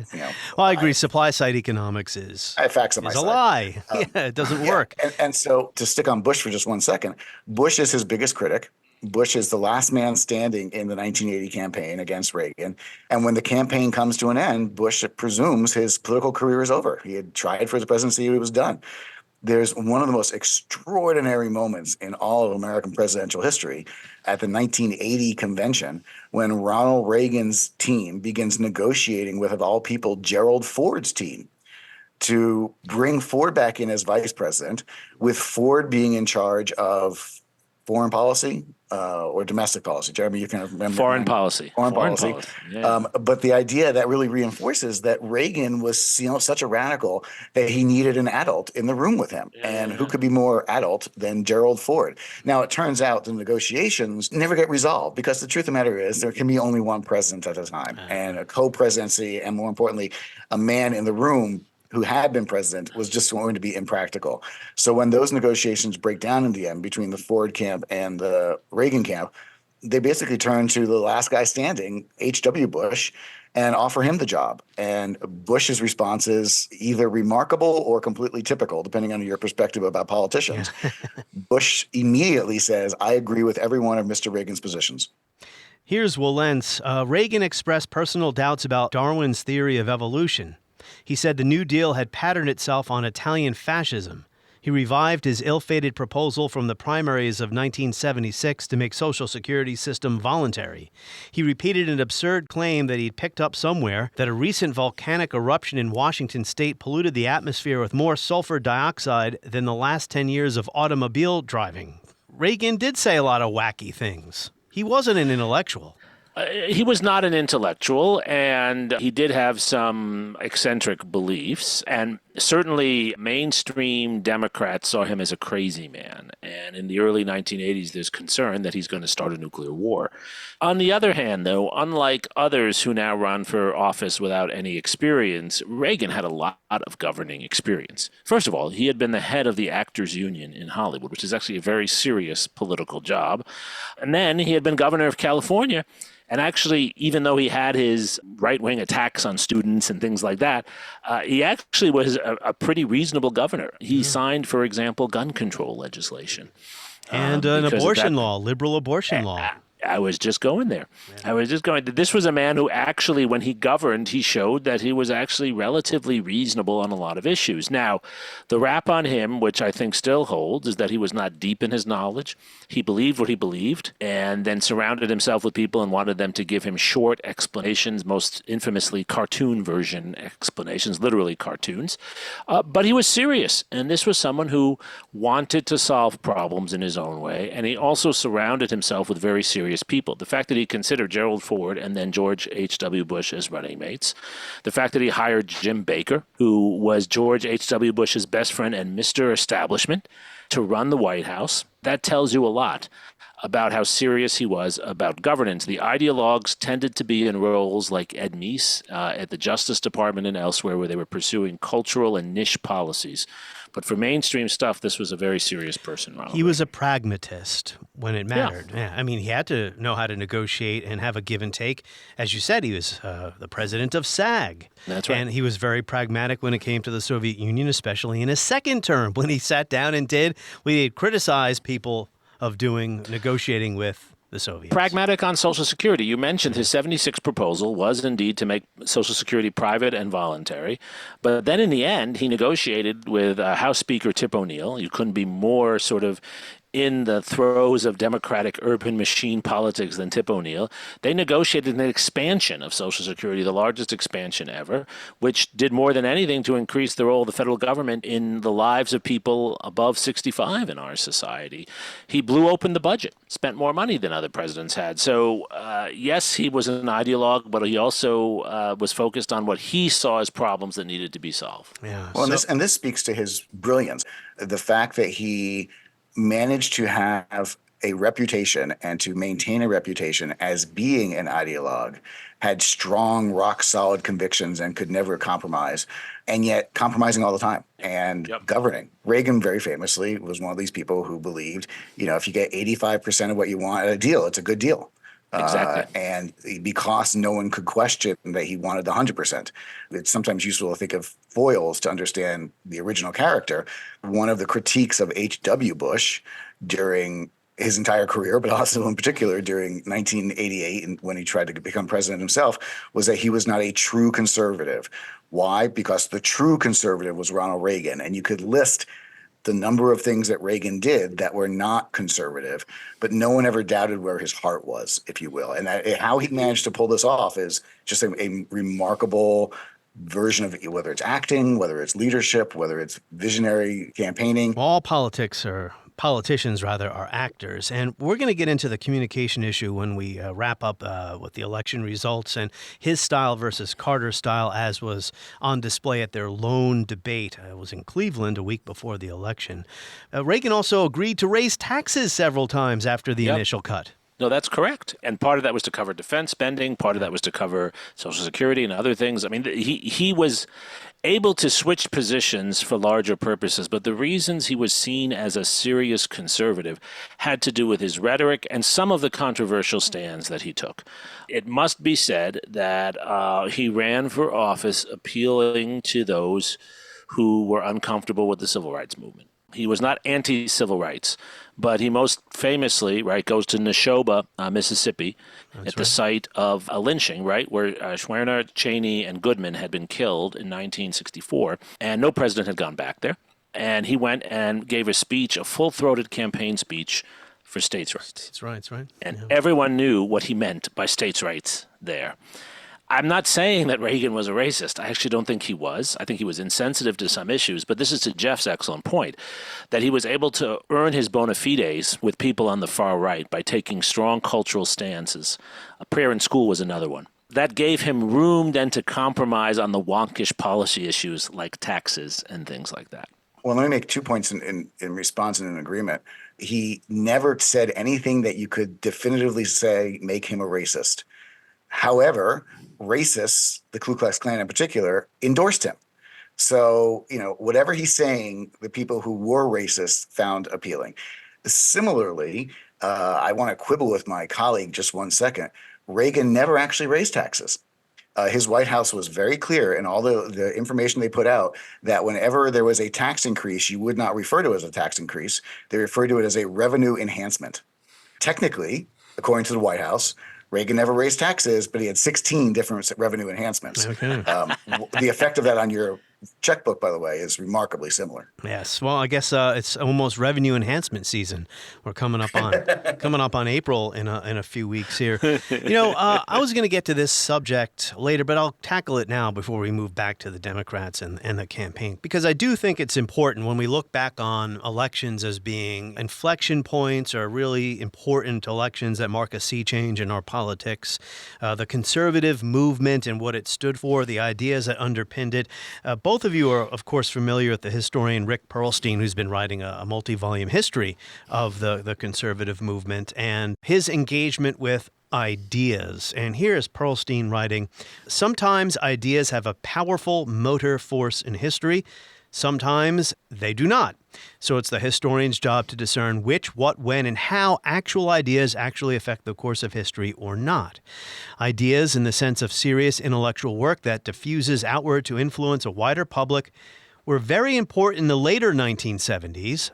Well, I agree. Supply-side economics is I have facts on my side. A lie. It doesn't work. And so to stick on Bush for just 1 second, Bush is his biggest critic. Bush is the last man standing in the 1980 campaign against Reagan. And when the campaign comes to an end, Bush presumes his political career is over. He had tried for the presidency, he was done. There's one of the most extraordinary moments in all of American presidential history at the 1980 convention when Ronald Reagan's team begins negotiating with, of all people, Gerald Ford's team to bring Ford back in as vice president, with Ford being in charge of foreign policy or domestic policy? Jeremy, you can remember. Foreign policy. Foreign policy. Yeah. But the idea that really reinforces that Reagan was such a radical that he needed an adult in the room with him. And who could be more adult than Gerald Ford? Now, it turns out the negotiations never get resolved because the truth of the matter is there can be only one president at a time. And a co-presidency, and more importantly, a man in the room who had been president, was just going to be impractical. So when those negotiations break down in the end between the Ford camp and the Reagan camp, they basically turn to the last guy standing, H.W. Bush, and offer him the job. And Bush's response is either remarkable or completely typical, depending on your perspective about politicians. Bush immediately says, I agree with every one of Mr. Reagan's positions. Here's Wilentz. Reagan expressed personal doubts about Darwin's theory of evolution. He said the New Deal had patterned itself on Italian fascism. He revived his ill-fated proposal from the primaries of 1976 to make Social Security system voluntary. He repeated an absurd claim that he'd picked up somewhere that a recent volcanic eruption in Washington state polluted the atmosphere with more sulfur dioxide than the last 10 years of automobile driving. Reagan did say a lot of wacky things. He wasn't an intellectual. He was not an intellectual, and he did have some eccentric beliefs, and certainly mainstream Democrats saw him as a crazy man. And in the early 1980s, there's concern that he's going to start a nuclear war. On the other hand, though, unlike others who now run for office without any experience, Reagan had a lot of governing experience. First of all, he had been the head of the Actors Union in Hollywood, which is actually a very serious political job. And then he had been governor of California. And actually, even though he had his right-wing attacks on students and things like that, he actually was a pretty reasonable governor. He signed, for example, gun control legislation. And an abortion law, liberal abortion law. I was just going there. This was a man who actually, when he governed, he showed that he was actually relatively reasonable on a lot of issues. Now, the rap on him, which I think still holds, is that he was not deep in his knowledge. He believed what he believed and then surrounded himself with people and wanted them to give him short explanations, most infamously cartoon version explanations, literally cartoons. But he was serious, and this was someone who wanted to solve problems in his own way, and he also surrounded himself with very serious people. The fact that he considered Gerald Ford and then George H.W. Bush as running mates, the fact that he hired Jim Baker, who was George H.W. Bush's best friend and Mr. Establishment, to run the White House, that tells you a lot about how serious he was about governance. The ideologues tended to be in roles like Ed Meese at the Justice Department and elsewhere, where they were pursuing cultural and niche policies. But for mainstream stuff, this was a very serious person, Ronald. He was a pragmatist when it mattered. Yeah. I mean, he had to know how to negotiate and have a give and take. As you said, he was the president of SAG. That's right. And he was very pragmatic when it came to the Soviet Union, especially in his second term, when he sat down and did what he had criticized people of doing, negotiating with the Soviets. Pragmatic on Social Security. You mentioned his 76 proposal was indeed to make Social Security private and voluntary. But then in the end, he negotiated with House Speaker Tip O'Neill. You couldn't be more sort of in the throes of Democratic urban machine politics than Tip O'Neill. They negotiated an expansion of Social Security, the largest expansion ever, which did more than anything to increase the role of the federal government in the lives of people above 65 in our society. He blew open the budget, spent more money than other presidents had. So, yes, he was an ideologue, but he also was focused on what he saw as problems that needed to be solved. Yeah. Well, and this speaks to his brilliance. The fact that he managed to have a reputation and to maintain a reputation as being an ideologue, had strong, rock-solid convictions and could never compromise, and yet compromising all the time and governing. Reagan, very famously, was one of these people who believed, if you get 85% of what you want at a deal, it's a good deal. Exactly. And because no one could question that he wanted the 100%. It's sometimes useful to think of foils to understand the original character. One of the critiques of H.W. Bush during his entire career, but also in particular during 1988 and when he tried to become president himself, was that he was not a true conservative. Why? Because the true conservative was Ronald Reagan. And you could list the number of things that Reagan did that were not conservative, but no one ever doubted where his heart was, if you will. And how he managed to pull this off is just a remarkable version of it, whether it's acting, whether it's leadership, whether it's visionary campaigning. All politics are politicians, rather, are actors. And we're going to get into the communication issue when we wrap up with the election results and his style versus Carter's style, as was on display at their lone debate. It was in Cleveland a week before the election. Reagan also agreed to raise taxes several times after the initial cut. No, that's correct. And part of that was to cover defense spending. Part of that was to cover Social Security and other things. I mean, he was able to switch positions for larger purposes, but the reasons he was seen as a serious conservative had to do with his rhetoric and some of the controversial stands that he took. It must be said that he ran for office appealing to those who were uncomfortable with the civil rights movement. He was not anti-civil rights, but he most famously, goes to Neshoba, Mississippi, the site of a lynching, where Schwerner, Cheney, and Goodman had been killed in 1964, and no president had gone back there. And he went and gave a speech, a full-throated campaign speech for states' rights. States' rights, right? And everyone knew what he meant by states' rights there. I'm not saying that Reagan was a racist. I actually don't think he was. I think he was insensitive to some issues. But this is to Jeff's excellent point, that he was able to earn his bona fides with people on the far right by taking strong cultural stances. A prayer in school was another one. That gave him room then to compromise on the wonkish policy issues like taxes and things like that. Well, let me make 2 points in response and in agreement. He never said anything that you could definitively say make him a racist. However, racists, the Ku Klux Klan in particular, endorsed him. So, whatever he's saying, the people who were racist found appealing. Similarly, I want to quibble with my colleague just 1 second. Reagan never actually raised taxes. His White House was very clear in all the information they put out that whenever there was a tax increase, you would not refer to it as a tax increase. They referred to it as a revenue enhancement. Technically, according to the White House, Reagan never raised taxes, but he had 16 different revenue enhancements. Okay. The effect of that on your checkbook, by the way, is remarkably similar. Yes. Well, I guess it's almost revenue enhancement season. We're coming up on April in a few weeks here. I was going to get to this subject later, but I'll tackle it now before we move back to the Democrats and the campaign, because I do think it's important when we look back on elections as being inflection points or really important elections that mark a sea change in our politics. The conservative movement and what it stood for, the ideas that underpinned it. Both of you are, of course, familiar with the historian Rick Perlstein, who's been writing a multi-volume history of the conservative movement and his engagement with ideas. And here is Perlstein writing, "Sometimes ideas have a powerful motor force in history. Sometimes they do not. So it's the historian's job to discern which, what, when, and how actual ideas actually affect the course of history or not. Ideas in the sense of serious intellectual work that diffuses outward to influence a wider public were very important in the later 1970s,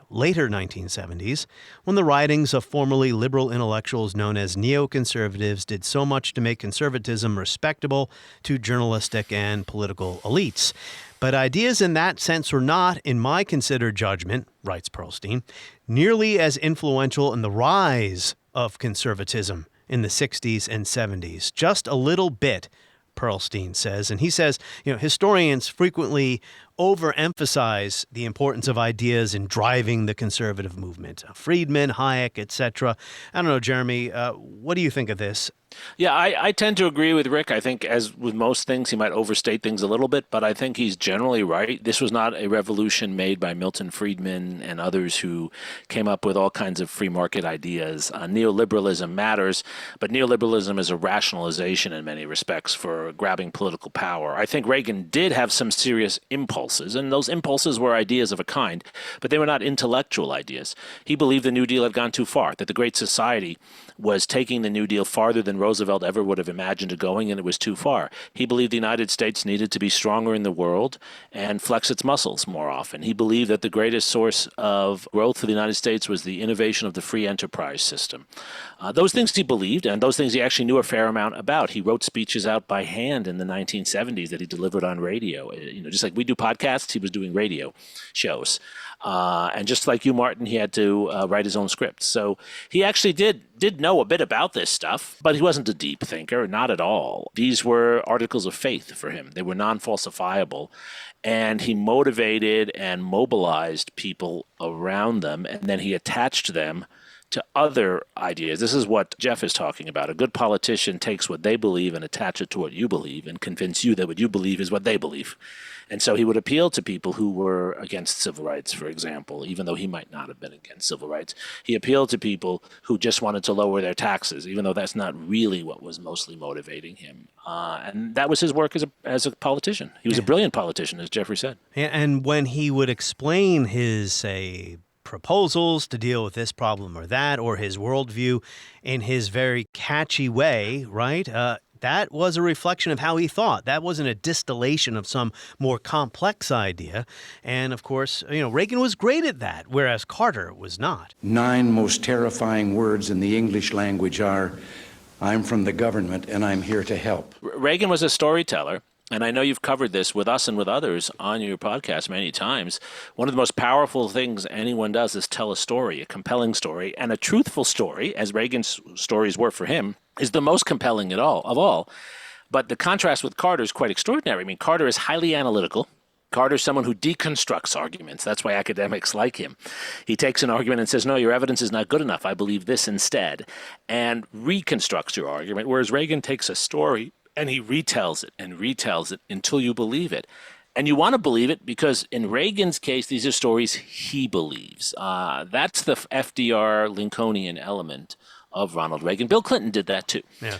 when the writings of formerly liberal intellectuals known as neoconservatives did so much to make conservatism respectable to journalistic and political elites. But ideas in that sense were not, in my considered judgment," writes Perlstein, "nearly as influential in the rise of conservatism in the 60s and 70s. Just a little bit," Perlstein says. And he says, historians frequently overemphasize the importance of ideas in driving the conservative movement. Friedman, Hayek, etc. I don't know, Jeremy, what do you think of this? Yeah, I tend to agree with Rick. I think, as with most things, he might overstate things a little bit, but I think he's generally right. This was not a revolution made by Milton Friedman and others who came up with all kinds of free market ideas. Neoliberalism matters, but neoliberalism is a rationalization in many respects for grabbing political power. I think Reagan did have some serious impulses, and those impulses were ideas of a kind, but they were not intellectual ideas. He believed the New Deal had gone too far, that the Great Society was taking the New Deal farther than Roosevelt ever would have imagined it going, and it was too far. He believed the United States needed to be stronger in the world and flex its muscles more often. He believed that the greatest source of growth for the United States was the innovation of the free enterprise system. Those things he believed, and those things he actually knew a fair amount about. He wrote speeches out by hand in the 1970s that he delivered on radio. Just like we do podcasts, he was doing radio shows. And just like you, Martin, he had to write his own script. So he actually did know a bit about this stuff, but he wasn't a deep thinker, not at all. These were articles of faith for him. They were non-falsifiable. And he motivated and mobilized people around them, and then he attached them to other ideas. This is what Jeff is talking about. A good politician takes what they believe and attach it to what you believe and convince you that what you believe is what they believe. And so he would appeal to people who were against civil rights, for example, even though he might not have been against civil rights. He appealed to people who just wanted to lower their taxes, even though that's not really what was mostly motivating him. And that was his work as a politician. He was a brilliant politician, as Jeffrey said. And when he would explain his, say, proposals to deal with this problem or that, or his worldview in his very catchy way, right? That was a reflection of how he thought. That wasn't a distillation of some more complex idea. And of course, Reagan was great at that, whereas Carter was not. 9 most terrifying words in the English language are, I'm from the government and I'm here to help. Reagan was a storyteller. And I know you've covered this with us and with others on your podcast many times. One of the most powerful things anyone does is tell a story, a compelling story, and a truthful story, as Reagan's stories were for him, is the most compelling of all. But the contrast with Carter is quite extraordinary. I mean, Carter is highly analytical. Carter's someone who deconstructs arguments. That's why academics like him. He takes an argument and says, no, your evidence is not good enough. I believe this instead, and reconstructs your argument, whereas Reagan takes a story and he retells it until you believe it. And you want to believe it because in Reagan's case, these are stories he believes. That's the FDR Lincolnian element of Ronald Reagan. Bill Clinton did that too. Yeah.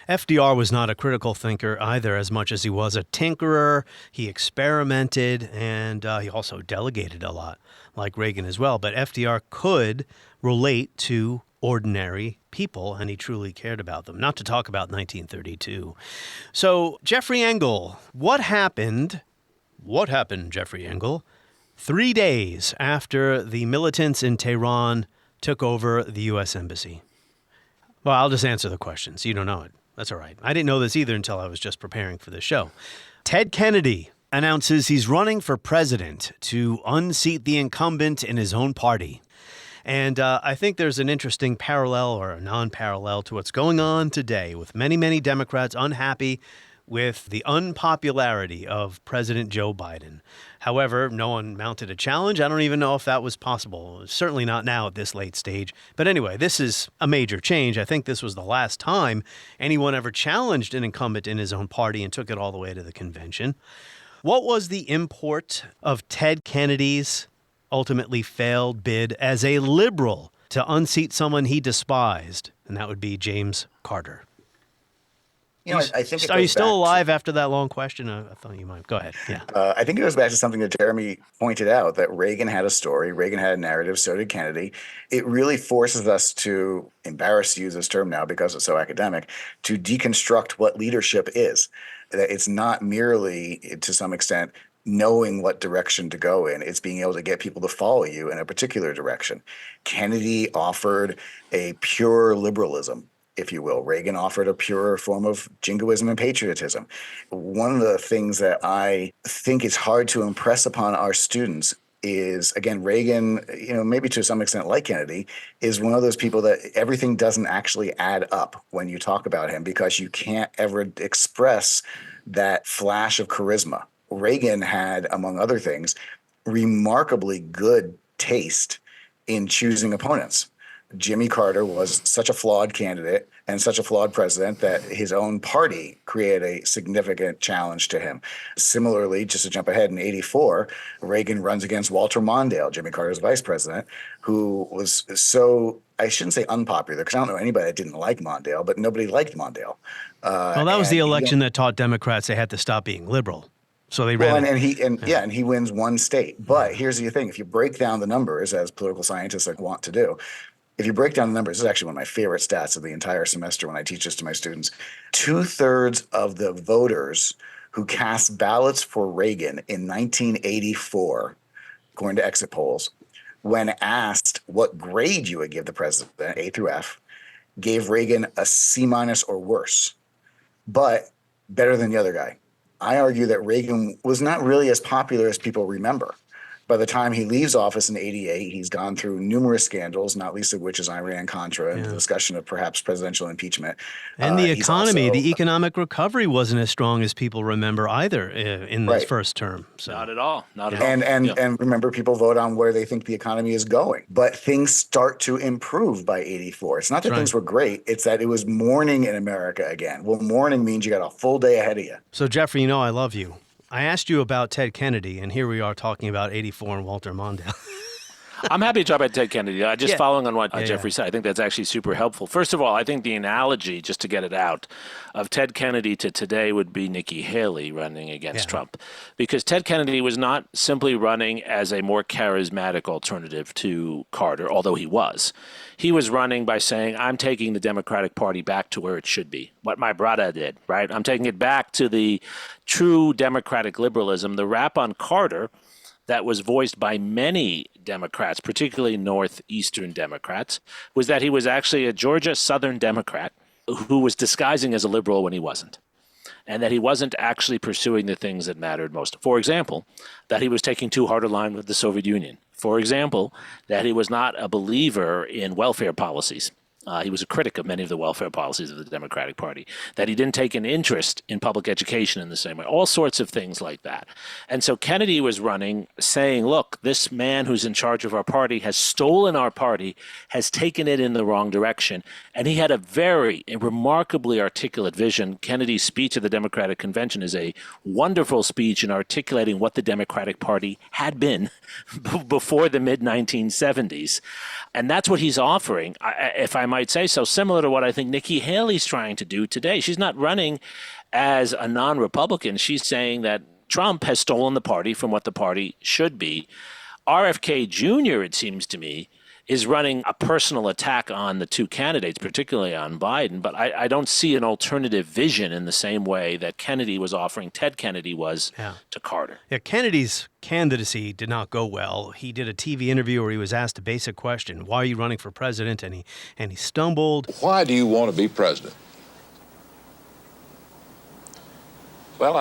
FDR was not a critical thinker either as much as he was a tinkerer. He experimented and he also delegated a lot, like Reagan as well. But FDR could relate to ordinary people, and he truly cared about them, not to talk about 1932. So, Jeffrey Engel, what happened, Jeffrey Engel, 3 days after the militants in Tehran took over the U.S. Embassy? Well, I'll just answer the questions. You don't know it. That's all right. I didn't know this either until I was just preparing for the show. Ted Kennedy announces he's running for president to unseat the incumbent in his own party. And I think there's an interesting parallel or a non-parallel to what's going on today with many, many Democrats unhappy with the unpopularity of President Joe Biden. However, no one mounted a challenge. I don't even know if that was possible. Certainly not now at this late stage. But anyway, this is a major change. I think this was the last time anyone ever challenged an incumbent in his own party and took it all the way to the convention. What was the import of Ted Kennedy's ultimately failed bid as a liberal to unseat someone he despised, and that would be James Carter? I think it Are you goes still back alive after that long question? I thought you might. Go ahead. Yeah. I think it goes back to something that Jeremy pointed out, that Reagan had a story, Reagan had a narrative, so did Kennedy. It really forces us to, embarrassed to use this term now because it's so academic, to deconstruct what leadership is. That it's not merely, to some extent, knowing what direction to go in. It's being able to get people to follow you in a particular direction. Kennedy offered a pure liberalism, if you will. Reagan offered a purer form of jingoism and patriotism. One of the things that I think is hard to impress upon our students is, again, Reagan, maybe to some extent like Kennedy, is one of those people that everything doesn't actually add up when you talk about him because you can't ever express that flash of charisma. Reagan had, among other things, remarkably good taste in choosing opponents. Jimmy Carter was such a flawed candidate and such a flawed president that his own party created a significant challenge to him. Similarly, just to jump ahead, in 1984, Reagan runs against Walter Mondale, Jimmy Carter's vice president, who was so, I shouldn't say unpopular, because I don't know anybody that didn't like Mondale, but nobody liked Mondale. Well, that was the election that taught Democrats they had to stop being liberal. So they ran. Well, and he wins one state. But here's the thing: if you break down the numbers, as political scientists want to do, if you break down the numbers, this is actually one of my favorite stats of the entire semester when I teach this to my students. 2/3 of the voters who cast ballots for Reagan in 1984, according to exit polls, when asked what grade you would give the president, A through F, gave Reagan a C- or worse, but better than the other guy. I argue that Reagan was not really as popular as people remember. By the time he leaves office in '88, he's gone through numerous scandals, not least of which is Iran-Contra and the discussion of perhaps presidential impeachment. And the economy, the economic recovery wasn't as strong as people remember either in this first term. So. Not at all. Not at all. And remember, people vote on where they think the economy is going. But things start to improve by '84. It's not that things were great. It's that it was morning in America again. Well, morning means you got a full day ahead of you. So, Jeffrey, you know I love you. I asked you about Ted Kennedy, and here we are talking about '84 and Walter Mondale. I'm happy to talk about Ted Kennedy. Just following on what Jeffrey said, I think that's actually super helpful. First of all, I think the analogy, just to get it out, of Ted Kennedy to today would be Nikki Haley running against Trump. Because Ted Kennedy was not simply running as a more charismatic alternative to Carter, although he was. He was running by saying, I'm taking the Democratic Party back to where it should be, what my brother did, right? I'm taking it back to the true democratic liberalism. The rap on Carter that was voiced by many Democrats, particularly Northeastern Democrats, was that he was actually a Georgia Southern Democrat who was disguising as a liberal when he wasn't, and that he wasn't actually pursuing the things that mattered most. For example, that he was taking too hard a line with the Soviet Union. For example, that he was not a believer in welfare policies. He was a critic of many of the welfare policies of the Democratic Party, that he didn't take an interest in public education in the same way, all sorts of things like that. And so Kennedy was running saying, look, this man who's in charge of our party has stolen our party, has taken it in the wrong direction. And he had a remarkably articulate vision. Kennedy's speech at the Democratic Convention is a wonderful speech in articulating what the Democratic Party had been before the mid-1970s. And that's what he's offering, if I might say so, similar to what I think Nikki Haley's trying to do today. She's not running as a non-Republican. She's saying that Trump has stolen the party from what the party should be. RFK Jr., it seems to me, is running a personal attack on the two candidates, particularly on Biden. But I don't see an alternative vision in the same way that Kennedy was offering, Ted Kennedy was to Carter. Yeah, Kennedy's candidacy did not go well. He did a TV interview where he was asked a basic question, why are you running for president? And he stumbled. Why do you want to be president? Well,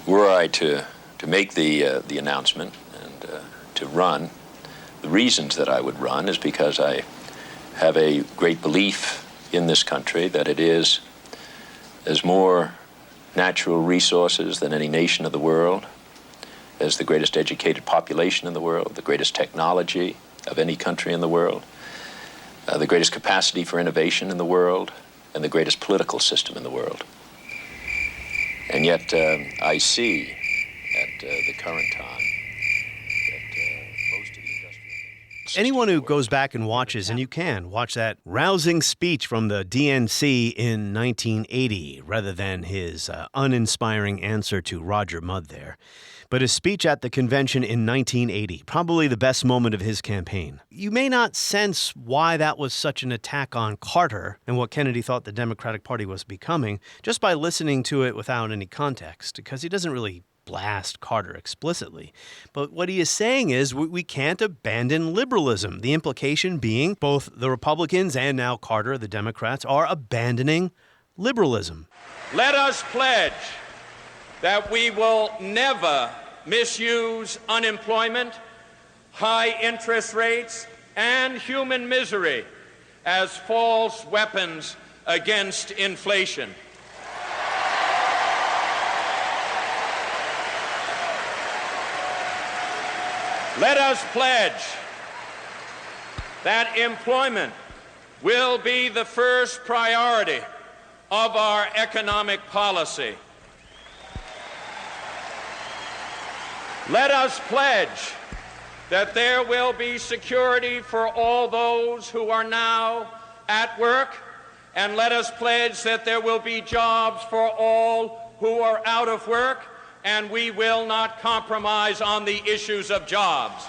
were I to make the announcement and to run, the reasons that I would run is because I have a great belief in this country that it is as more natural resources than any nation of the world, as the greatest educated population in the world, the greatest technology of any country in the world, the greatest capacity for innovation in the world, and the greatest political system in the world. And yet I see at the current time that most of the industrial... Anyone who goes back and watches, and you can, watch that rousing speech from the DNC in 1980, rather than his uninspiring answer to Roger Mudd there. But his speech at the convention in 1980, probably the best moment of his campaign. You may not sense why that was such an attack on Carter and what Kennedy thought the Democratic Party was becoming, just by listening to it without any context, because he doesn't really blast Carter explicitly. But what he is saying is we can't abandon liberalism. The implication being both the Republicans and now Carter, the Democrats, are abandoning liberalism. Let us pledge that we will never misuse unemployment, high interest rates, and human misery as false weapons against inflation. Let us pledge that employment will be the first priority of our economic policy. Let us pledge that there will be security for all those who are now at work, and let us pledge that there will be jobs for all who are out of work, and we will not compromise on the issues of jobs.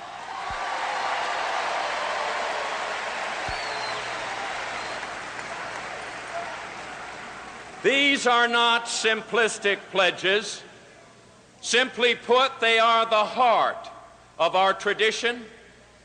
These are not simplistic pledges. Simply put, they are the heart of our tradition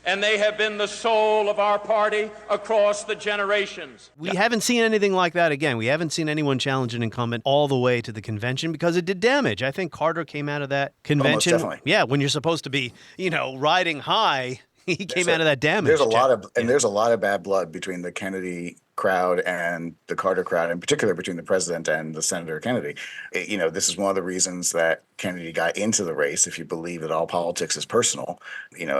and they have been the soul of our party across the generations. We haven't seen anything like that again. We haven't seen anyone challenge an incumbent all the way to the convention because it did damage. I think Carter came out of that convention. Almost definitely. Yeah, when you're supposed to be, riding high, he came out of that damage. There's a lot of bad blood between the Kennedy crowd and the Carter crowd, in particular between the president and the Senator Kennedy. This is one of the reasons that Kennedy got into the race, if you believe that all politics is personal.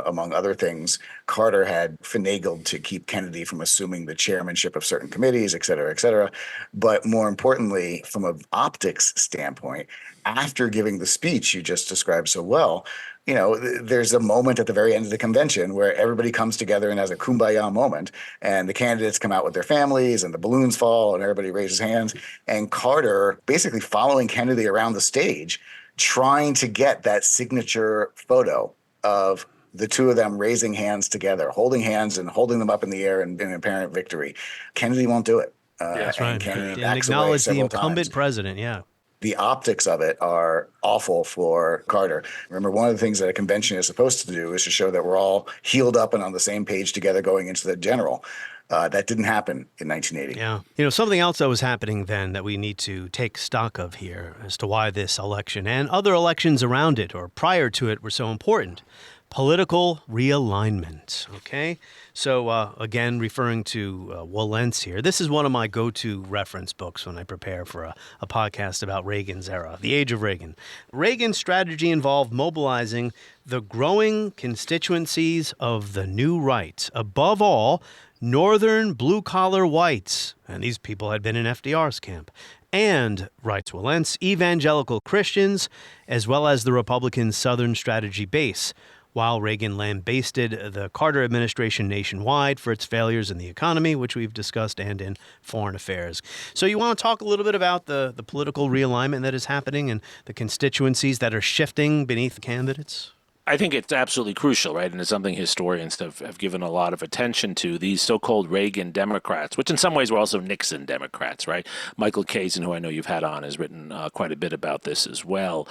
Among other things, Carter had finagled to keep Kennedy from assuming the chairmanship of certain committees, et cetera, et cetera. But more importantly, from an optics standpoint, after giving the speech you just described so well, there's a moment at the very end of the convention where everybody comes together and has a kumbaya moment, and the candidates come out with their families and the balloons fall and everybody raises hands. And Carter basically following Kennedy around the stage, trying to get that signature photo of the two of them raising hands together, holding hands and holding them up in the air in apparent victory. Kennedy won't do it. That's right. Kennedy And acknowledge the incumbent president, yeah. The optics of it are awful for Carter. Remember, one of the things that a convention is supposed to do is to show that we're all healed up and on the same page together going into the general. That didn't happen in 1980. Yeah. Something else that was happening then that we need to take stock of here as to why this election and other elections around it or prior to it were so important. Political realignment, okay? So, again, referring to Walentz here, this is one of my go-to reference books when I prepare for a podcast about Reagan's era, the age of Reagan. Reagan's strategy involved mobilizing the growing constituencies of the new right, above all, northern blue-collar whites, and these people had been in FDR's camp, and, writes Walentz, evangelical Christians, as well as the Republican Southern strategy base, while Reagan lambasted the Carter administration nationwide for its failures in the economy, which we've discussed, and in foreign affairs. So you want to talk a little bit about the political realignment that is happening and the constituencies that are shifting beneath the candidates? I think it's absolutely crucial, right? And it's something historians have given a lot of attention to, these so-called Reagan Democrats, which in some ways were also Nixon Democrats, right? Michael Kazin, who I know you've had on, has written quite a bit about this as well.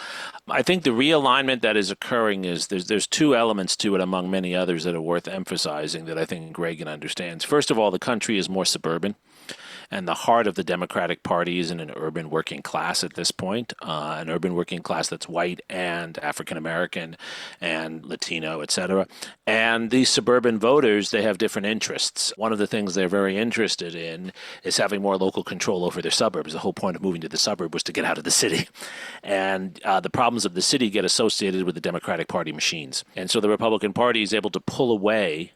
I think the realignment that is occurring is there's two elements to it among many others that are worth emphasizing that I think Reagan understands. First of all, the country is more suburban. And the heart of the Democratic Party is in an urban working class at this point, an urban working class that's white and African-American and Latino, et cetera. And these suburban voters, they have different interests. One of the things they're very interested in is having more local control over their suburbs. The whole point of moving to the suburb was to get out of the city. And the problems of the city get associated with the Democratic Party machines. And so the Republican Party is able to pull away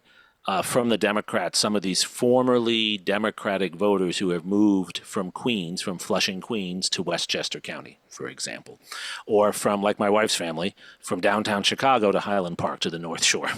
from the Democrats, some of these formerly Democratic voters who have moved from Queens, from Flushing, Queens, to Westchester County, for example, or from, like my wife's family, from downtown Chicago to Highland Park to the North Shore.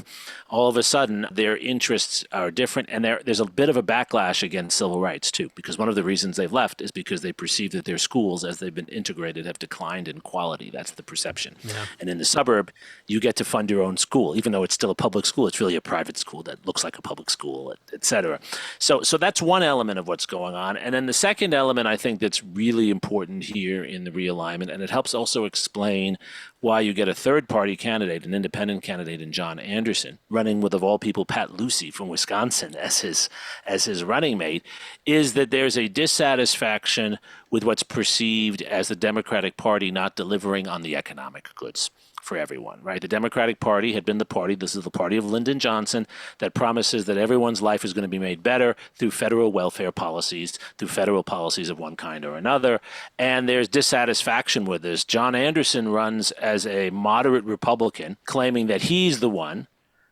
All of a sudden, their interests are different, and there's a bit of a backlash against civil rights, too, because one of the reasons they've left is because they perceive that their schools, as they've been integrated, have declined in quality. That's the perception. Yeah. And in the suburb, you get to fund your own school. Even though it's still a public school, it's really a private school that looks like a public school, et cetera. So that's one element of what's going on. And then the second element, I think, that's really important here in the realignment, and it helps also explain why you get a third-party candidate, an independent candidate in John Anderson, running with, of all people, Pat Lucey from Wisconsin as his running mate, is that there's a dissatisfaction with what's perceived as the Democratic Party not delivering on the economic goods for everyone, right? The Democratic Party had been the party, this is the party of Lyndon Johnson, that promises that everyone's life is going to be made better through federal welfare policies, through federal policies of one kind or another. And there's dissatisfaction with this. John Anderson runs as a moderate Republican, claiming that he's the one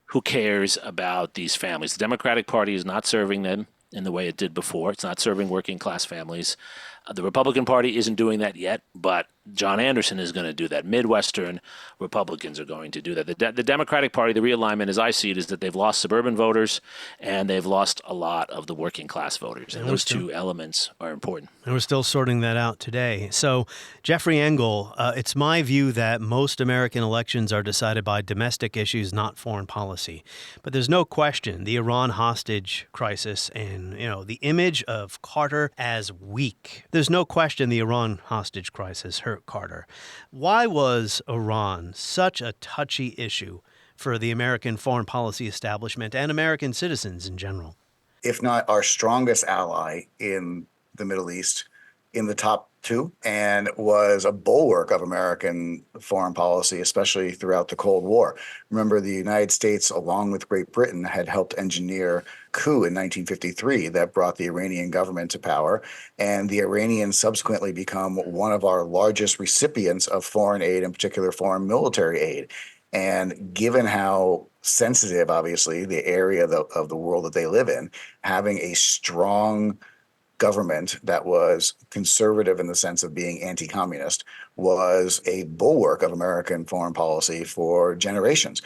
who cares about these families. The Democratic Party is not serving them in the way it did before. It's not serving working class families. The Republican Party isn't doing that yet, but John Anderson is going to do that. Midwestern Republicans are going to do that. The Democratic Party, the realignment, as I see it, is that they've lost suburban voters and they've lost a lot of the working class voters. And those two elements are important. And we're still sorting that out today. So, Jeffrey Engel, it's my view that most American elections are decided by domestic issues, not foreign policy. But there's no question the Iran hostage crisis and, the image of Carter as weak. There's no question the Iran hostage crisis hurt Carter. Why was Iran such a touchy issue for the American foreign policy establishment and American citizens in general. If not our strongest ally in the Middle East, in the top two, and was a bulwark of American foreign policy, especially throughout the Cold War. Remember, the United States, along with Great Britain, had helped engineer a coup in 1953 that brought the Iranian government to power, and the Iranians subsequently become one of our largest recipients of foreign aid, in particular foreign military aid. And given how sensitive, obviously, the area of the world that they live in, having a strong government that was conservative in the sense of being anti-communist was a bulwark of American foreign policy for generations.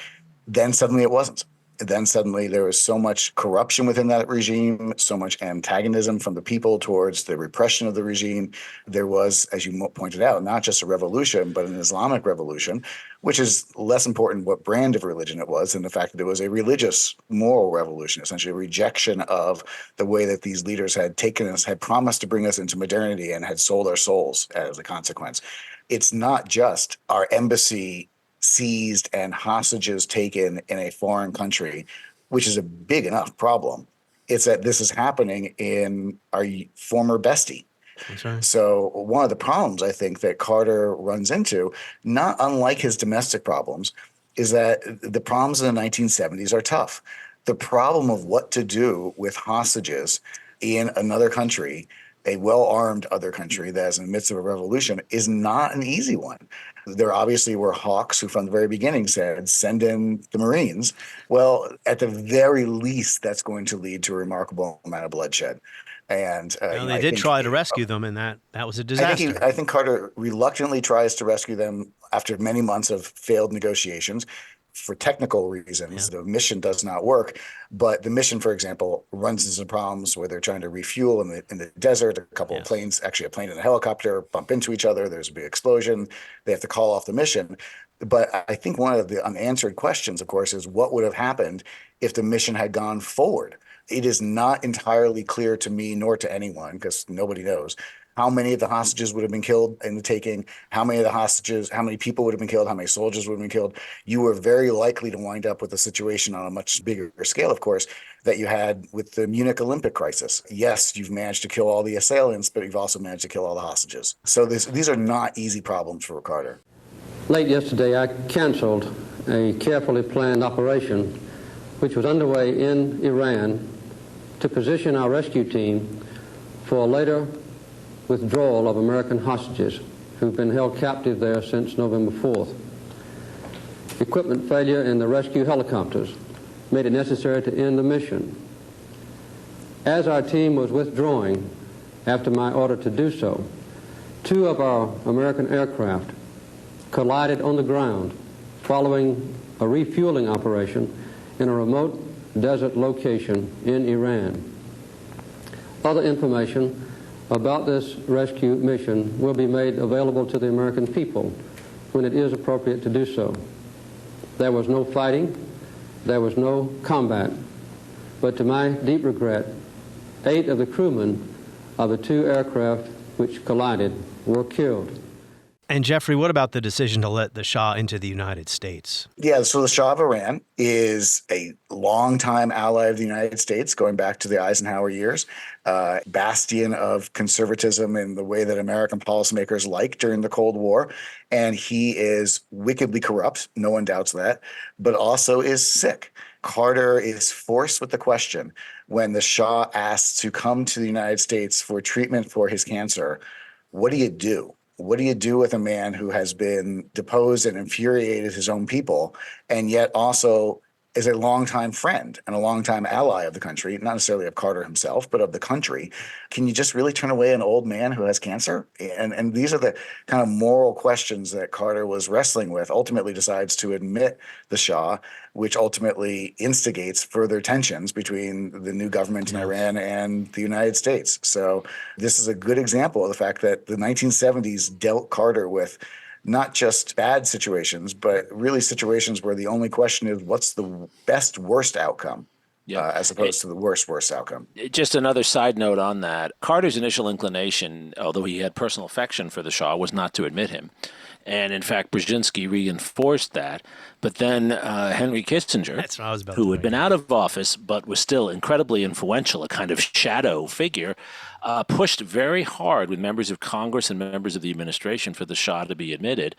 Then suddenly it wasn't. Then suddenly there was so much corruption within that regime, so much antagonism from the people towards the repression of the regime. There was, as you pointed out, not just a revolution, but an Islamic revolution, which is less important what brand of religion it was than the fact that it was a religious moral revolution, essentially a rejection of the way that these leaders had taken us, had promised to bring us into modernity and had sold our souls as a consequence. It's not just our embassy seized and hostages taken in a foreign country, which is a big enough problem. It's that this is happening in our former bestie. That's right. So one of the problems I think that Carter runs into, not unlike his domestic problems, is that the problems in the 1970s are tough. The problem of what to do with hostages in another country, a well-armed other country that is in the midst of a revolution, is not an easy one. There obviously were hawks who from the very beginning said, send in the Marines. Well, at the very least, that's going to lead to a remarkable amount of bloodshed. And they did try to rescue them, and that was a disaster. I think Carter reluctantly tries to rescue them after many months of failed negotiations. For technical reasons, the mission does not work. But the mission, for example, runs into problems where they're trying to refuel in the desert. A couple of planes, actually a plane and a helicopter, bump into each other. There's a big explosion. They have to call off the mission. But I think one of the unanswered questions, of course, is what would have happened if the mission had gone forward? It is not entirely clear to me, nor to anyone, because nobody knows, how many of the hostages would have been killed in the taking, how many people would have been killed, how many soldiers would have been killed. You were very likely to wind up with a situation on a much bigger scale, of course, that you had with the Munich Olympic crisis. Yes, you've managed to kill all the assailants, but you've also managed to kill all the hostages. So these are not easy problems for Carter. Late yesterday, I canceled a carefully planned operation which was underway in Iran to position our rescue team for a later withdrawal of American hostages who've been held captive there since November 4th. Equipment failure in the rescue helicopters made it necessary to end the mission. As our team was withdrawing after my order to do so, two of our American aircraft collided on the ground following a refueling operation in a remote desert location in Iran. Other information about this rescue mission will be made available to the American people when it is appropriate to do so. There was no fighting, there was no combat, but to my deep regret, 8 of the crewmen of the 2 aircraft which collided were killed. And Jeffrey, what about the decision to let the Shah into the United States? Yeah, so the Shah of Iran is a longtime ally of the United States, going back to the Eisenhower years, bastion of conservatism in the way that American policymakers liked during the Cold War. And he is wickedly corrupt, no one doubts that, but also is sick. Carter is forced with the question when the Shah asks to come to the United States for treatment for his cancer, what do you do? What do you do with a man who has been deposed and infuriated his own people, and yet also is a longtime friend and a longtime ally of the country, not necessarily of Carter himself, but of the country? Can you just really turn away an old man who has cancer? And these are the kind of moral questions that Carter was wrestling with, ultimately decides to admit the Shah, which ultimately instigates further tensions between the new government in Iran and the United States. So this is a good example of the fact that the 1970s dealt Carter with not just bad situations, but really situations where the only question is what's the best worst outcome, as opposed to the worst outcome. Just another side note on that. Carter's initial inclination, although he had personal affection for the Shah, was not to admit him. And in fact, Brzezinski reinforced that. But then Henry Kissinger, who had been out of office but was still incredibly influential, a kind of shadow figure, pushed very hard with members of Congress and members of the administration for the Shah to be admitted.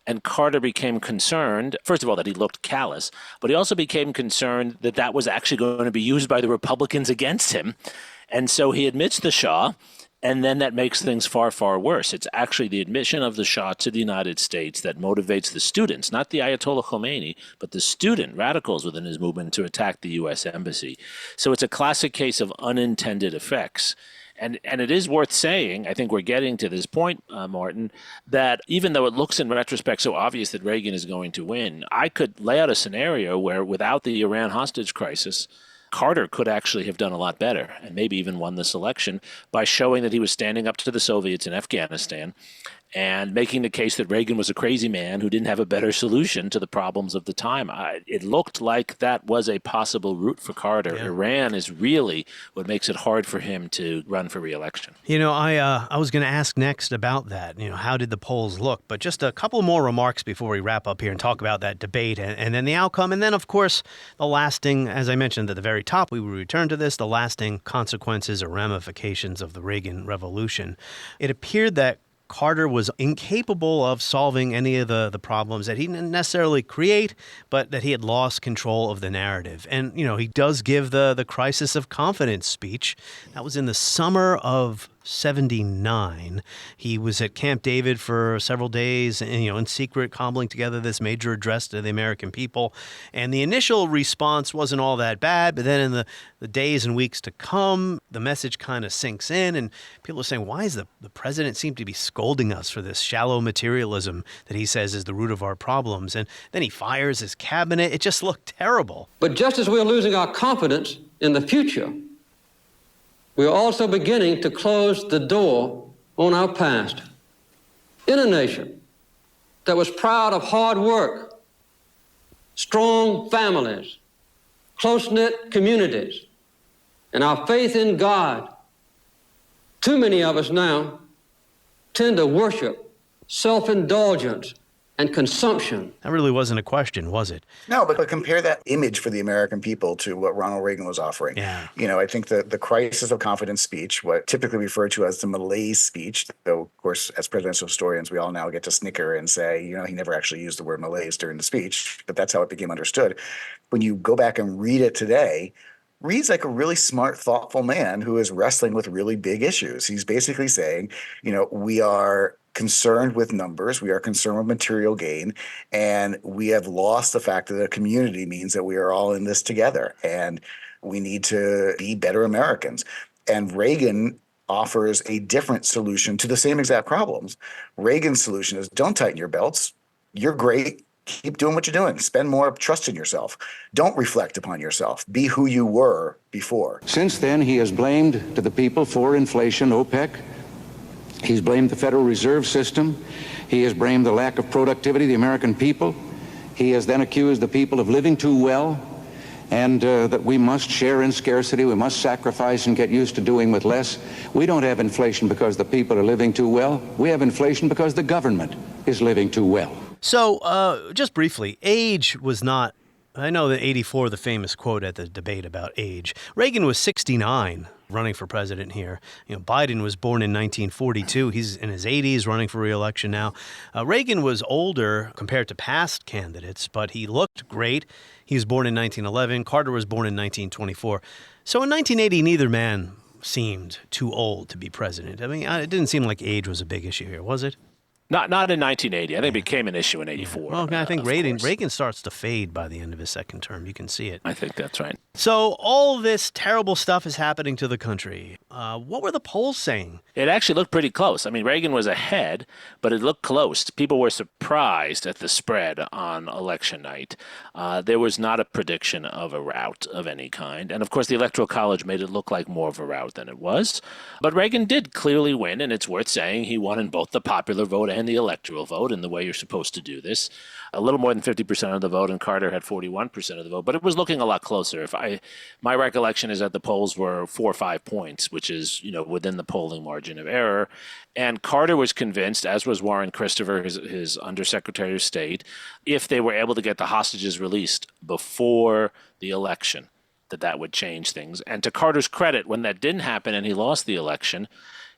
And Carter became concerned, first of all, that he looked callous, but he also became concerned that that was actually going to be used by the Republicans against him. And so he admits the Shah, and then that makes things far, far worse. It's actually the admission of the Shah to the United States that motivates the students, not the Ayatollah Khomeini, but the student radicals within his movement to attack the U.S. Embassy. So it's a classic case of unintended effects. And it is worth saying, I think we're getting to this point, Martin, that even though it looks in retrospect so obvious that Reagan is going to win, I could lay out a scenario where without the Iran hostage crisis, Carter could actually have done a lot better and maybe even won this election by showing that he was standing up to the Soviets in Afghanistan and making the case that Reagan was a crazy man who didn't have a better solution to the problems of the time. It looked like that was a possible route for Carter. Yeah. Iran is really what makes it hard for him to run for re-election. You know, I was going to ask next about that. You know, how did the polls look? But just a couple more remarks before we wrap up here and talk about that debate and then the outcome. And then, of course, the lasting, as I mentioned at the very top, we will return to this, the lasting consequences or ramifications of the Reagan Revolution. It appeared that Carter was incapable of solving any of the problems that he didn't necessarily create, but that he had lost control of the narrative. And, you know, he does give the crisis of confidence speech. That was in the summer of 1979. He was at Camp David for several days, and, you know, in secret, cobbling together this major address to the American people. And the initial response wasn't all that bad, but then in the days and weeks to come, the message kind of sinks in, and people are saying, why is the president seem to be scolding us for this shallow materialism that he says is the root of our problems? And then he fires his cabinet. It just looked terrible. But just as we're losing our confidence in the future, we are also beginning to close the door on our past. In a nation that was proud of hard work, strong families, close-knit communities, and our faith in God, too many of us now tend to worship self-indulgence and consumption. That really wasn't a question, was it? No, but compare that image for the American people to what Ronald Reagan was offering. Yeah. You know, I think the crisis of confidence speech, what typically referred to as the malaise speech, though, of course, as presidential historians, we all now get to snicker and say, you know, he never actually used the word malaise during the speech, but that's how it became understood. When you go back and read it today, Reed's like a really smart, thoughtful man who is wrestling with really big issues. He's basically saying, you know, we are concerned with numbers, we are concerned with material gain, and we have lost the fact that a community means that we are all in this together, and we need to be better Americans. And Reagan offers a different solution to the same exact problems. Reagan's solution is don't tighten your belts. You're great. Keep doing what you're doing. Spend more trust in yourself. Don't reflect upon yourself. Be who you were before. Since then, he has blamed to the people for inflation, OPEC. He's blamed the Federal Reserve System. He has blamed the lack of productivity of the American people. He has then accused the people of living too well, and that we must share in scarcity, we must sacrifice and get used to doing with less. We don't have inflation because the people are living too well. We have inflation because the government is living too well. So, just briefly, age was not, I know that 84, the famous quote at the debate about age. Reagan was 69 running for president here. You know, Biden was born in 1942. He's in his 80s running for re-election now. Reagan was older compared to past candidates, but he looked great. He was born in 1911. Carter was born in 1924. So in 1980, neither man seemed too old to be president. I mean, it didn't seem like age was a big issue here, was it? Not in 1980. I think it became an issue in 84. Well, I think Reagan starts to fade by the end of his second term. You can see it. I think that's right. So all this terrible stuff is happening to the country. What were the polls saying? It actually looked pretty close. I mean, Reagan was ahead, but it looked close. People were surprised at the spread on election night. There was not a prediction of a rout of any kind. And, of course, the Electoral College made it look like more of a rout than it was. But Reagan did clearly win, and it's worth saying he won in both the popular vote and the electoral vote in the way you're supposed to do this. A little more than 50% of the vote, and Carter had 41% of the vote, but it was looking a lot closer. My recollection is that the polls were 4 or 5 points, which is, within the polling margin of error. And Carter was convinced, as was Warren Christopher, his Undersecretary of State, if they were able to get the hostages released before the election, that would change things. And to Carter's credit, when that didn't happen and he lost the election,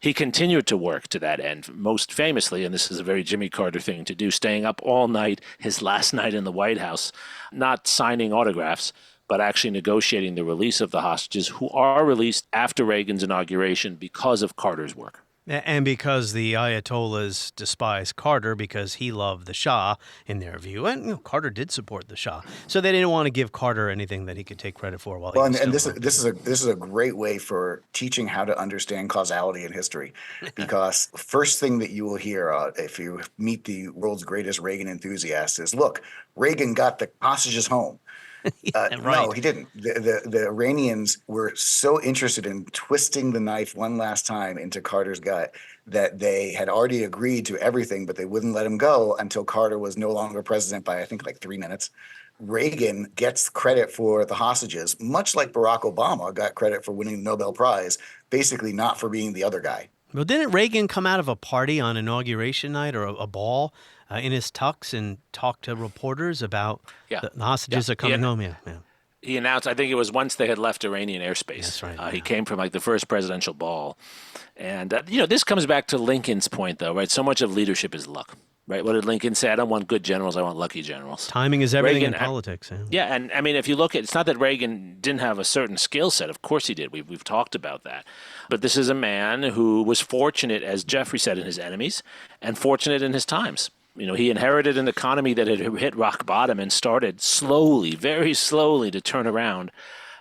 he continued to work to that end, most famously, and this is a very Jimmy Carter thing to do, staying up all night, his last night in the White House, not signing autographs, but actually negotiating the release of the hostages, who are released after Reagan's inauguration because of Carter's work. And because the Ayatollahs despise Carter because he loved the Shah, in their view, and Carter did support the Shah, so they didn't want to give Carter anything that he could take credit for. This is a great way for teaching how to understand causality in history, because first thing that you will hear if you meet the world's greatest Reagan enthusiast is, "Look, Reagan got the hostages home." Right. No, he didn't. The Iranians were so interested in twisting the knife one last time into Carter's gut that they had already agreed to everything, but they wouldn't let him go until Carter was no longer president by, I think, like 3 minutes. Reagan gets credit for the hostages, much like Barack Obama got credit for winning the Nobel Prize, basically not for being the other guy. Well, didn't Reagan come out of a party on inauguration night or a ball in his tux and talk to reporters about the hostages are coming home? Yeah. He announced, I think it was once they had left Iranian airspace. That's right. He came from the first presidential ball. And, this comes back to Lincoln's point, though, right? So much of leadership is luck, right? What did Lincoln say? I don't want good generals, I want lucky generals. Timing is everything in politics. Yeah, and I mean, if you look at, it's not that Reagan didn't have a certain skill set. Of course he did. We've talked about that. But this is a man who was fortunate, as Jeffrey said, in his enemies, and fortunate in his times. He inherited an economy that had hit rock bottom and started slowly, very slowly, to turn around.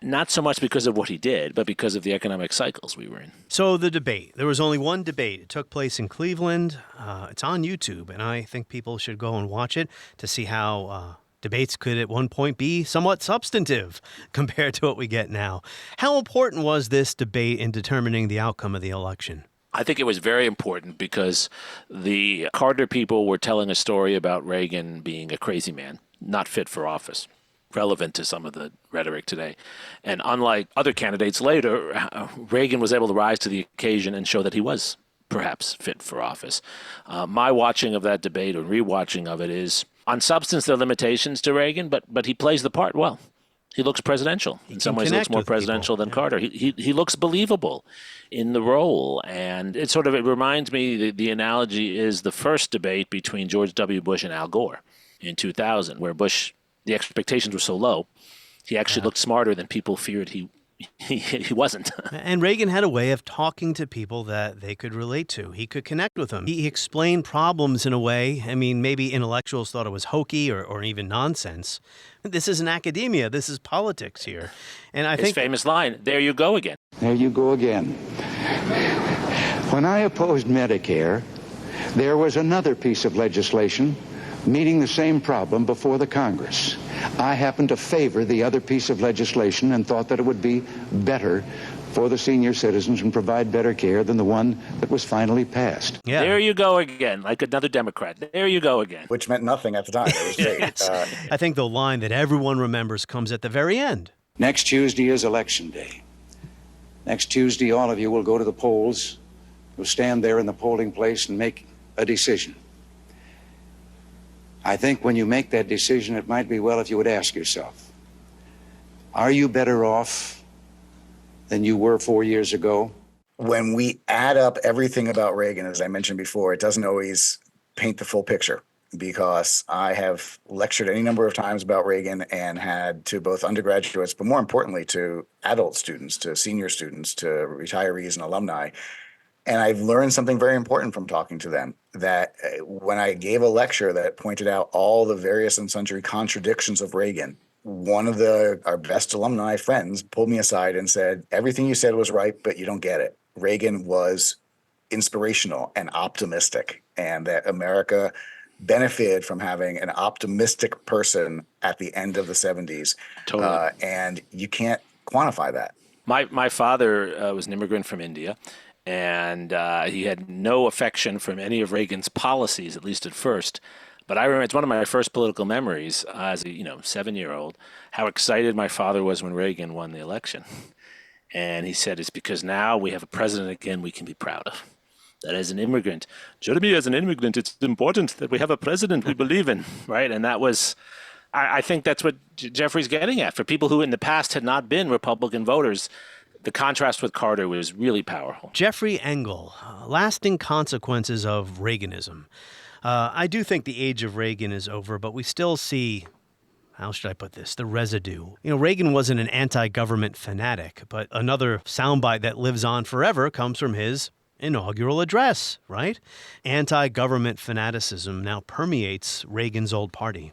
Not so much because of what he did, but because of the economic cycles we were in. So the debate. There was only one debate. It took place in Cleveland. It's on YouTube, and I think people should go and watch it to see how debates could at one point be somewhat substantive compared to what we get now. How important was this debate in determining the outcome of the election? I think it was very important because the Carter people were telling a story about Reagan being a crazy man, not fit for office, relevant to some of the rhetoric today. And unlike other candidates later, Reagan was able to rise to the occasion and show that he was perhaps fit for office. My watching of that debate or rewatching of it is, on substance, there are limitations to Reagan, but he plays the part well. He looks presidential. In some ways, he looks more presidential than Carter. He looks believable in the role. And it reminds me, the analogy is the first debate between George W. Bush and Al Gore in 2000, where Bush, the expectations were so low, he actually looked smarter than people feared he wasn't. And Reagan had a way of talking to people that they could relate to. He could connect with them. He explained problems in a way, maybe intellectuals thought it was hokey or even nonsense. This isn't academia. This is politics here. And I think his famous line, "There you go again." There you go again. When I opposed Medicare, there was another piece of legislation meeting the same problem before the Congress. I happened to favor the other piece of legislation and thought that it would be better for the senior citizens and provide better care than the one that was finally passed. Yeah. There you go again, like another Democrat. There you go again. Which meant nothing at the time. It was great. I think the line that everyone remembers comes at the very end. Next Tuesday is Election Day. Next Tuesday, all of you will go to the polls. You'll stand there in the polling place and make a decision. I think when you make that decision, it might be well if you would ask yourself, are you better off than you were 4 years ago? When we add up everything about Reagan, as I mentioned before, it doesn't always paint the full picture, because I have lectured any number of times about Reagan and had to both undergraduates, but more importantly to adult students, to senior students, to retirees and alumni. And I've learned something very important from talking to them, that when I gave a lecture that pointed out all the various and sundry contradictions of Reagan, one of our best alumni friends pulled me aside and said, everything you said was right, but you don't get it. Reagan was inspirational and optimistic, and that America benefited from having an optimistic person at the end of the 70s. Totally. And you can't quantify that. My father was an immigrant from India. And he had no affection from any of Reagan's policies, at least at first. But I remember it's one of my first political memories as a 7-year-old, how excited my father was when Reagan won the election. And he said, it's because now we have a president again we can be proud of. That as an immigrant, Jeremi, as an immigrant, it's important that we have a president we believe in, right? And that was, I think that's what Jeffrey's getting at. For people who in the past had not been Republican voters, the contrast with Carter was really powerful. Jeffrey Engel, lasting consequences of Reaganism. I do think the age of Reagan is over, but we still see, how should I put this, the residue. Reagan wasn't an anti-government fanatic, but another soundbite that lives on forever comes from his inaugural address, right? Anti-government fanaticism now permeates Reagan's old party.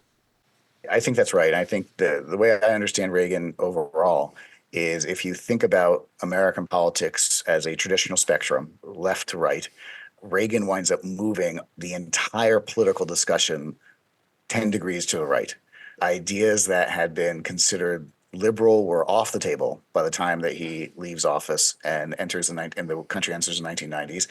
I think that's right. I think the way I understand Reagan overall is if you think about American politics as a traditional spectrum, left to right, Reagan winds up moving the entire political discussion 10 degrees to the right. Ideas that had been considered liberal were off the table by the time that he leaves office and the country enters the 1990s.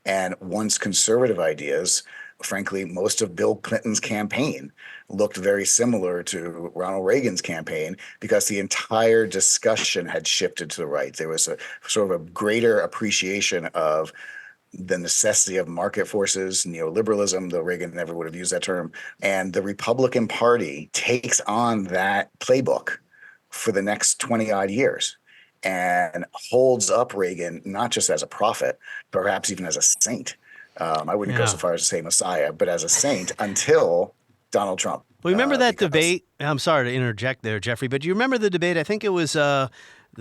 And once conservative ideas, frankly, most of Bill Clinton's campaign looked very similar to Ronald Reagan's campaign because the entire discussion had shifted to the right. There was a sort of a greater appreciation of the necessity of market forces, neoliberalism, though Reagan never would have used that term. And the Republican Party takes on that playbook for the next 20-odd years and holds up Reagan not just as a prophet, perhaps even as a saint. I wouldn't go so far as to say Messiah, but as a saint until Donald Trump. Well, remember that debate? I'm sorry to interject there, Jeffrey, but do you remember the debate? I think it was the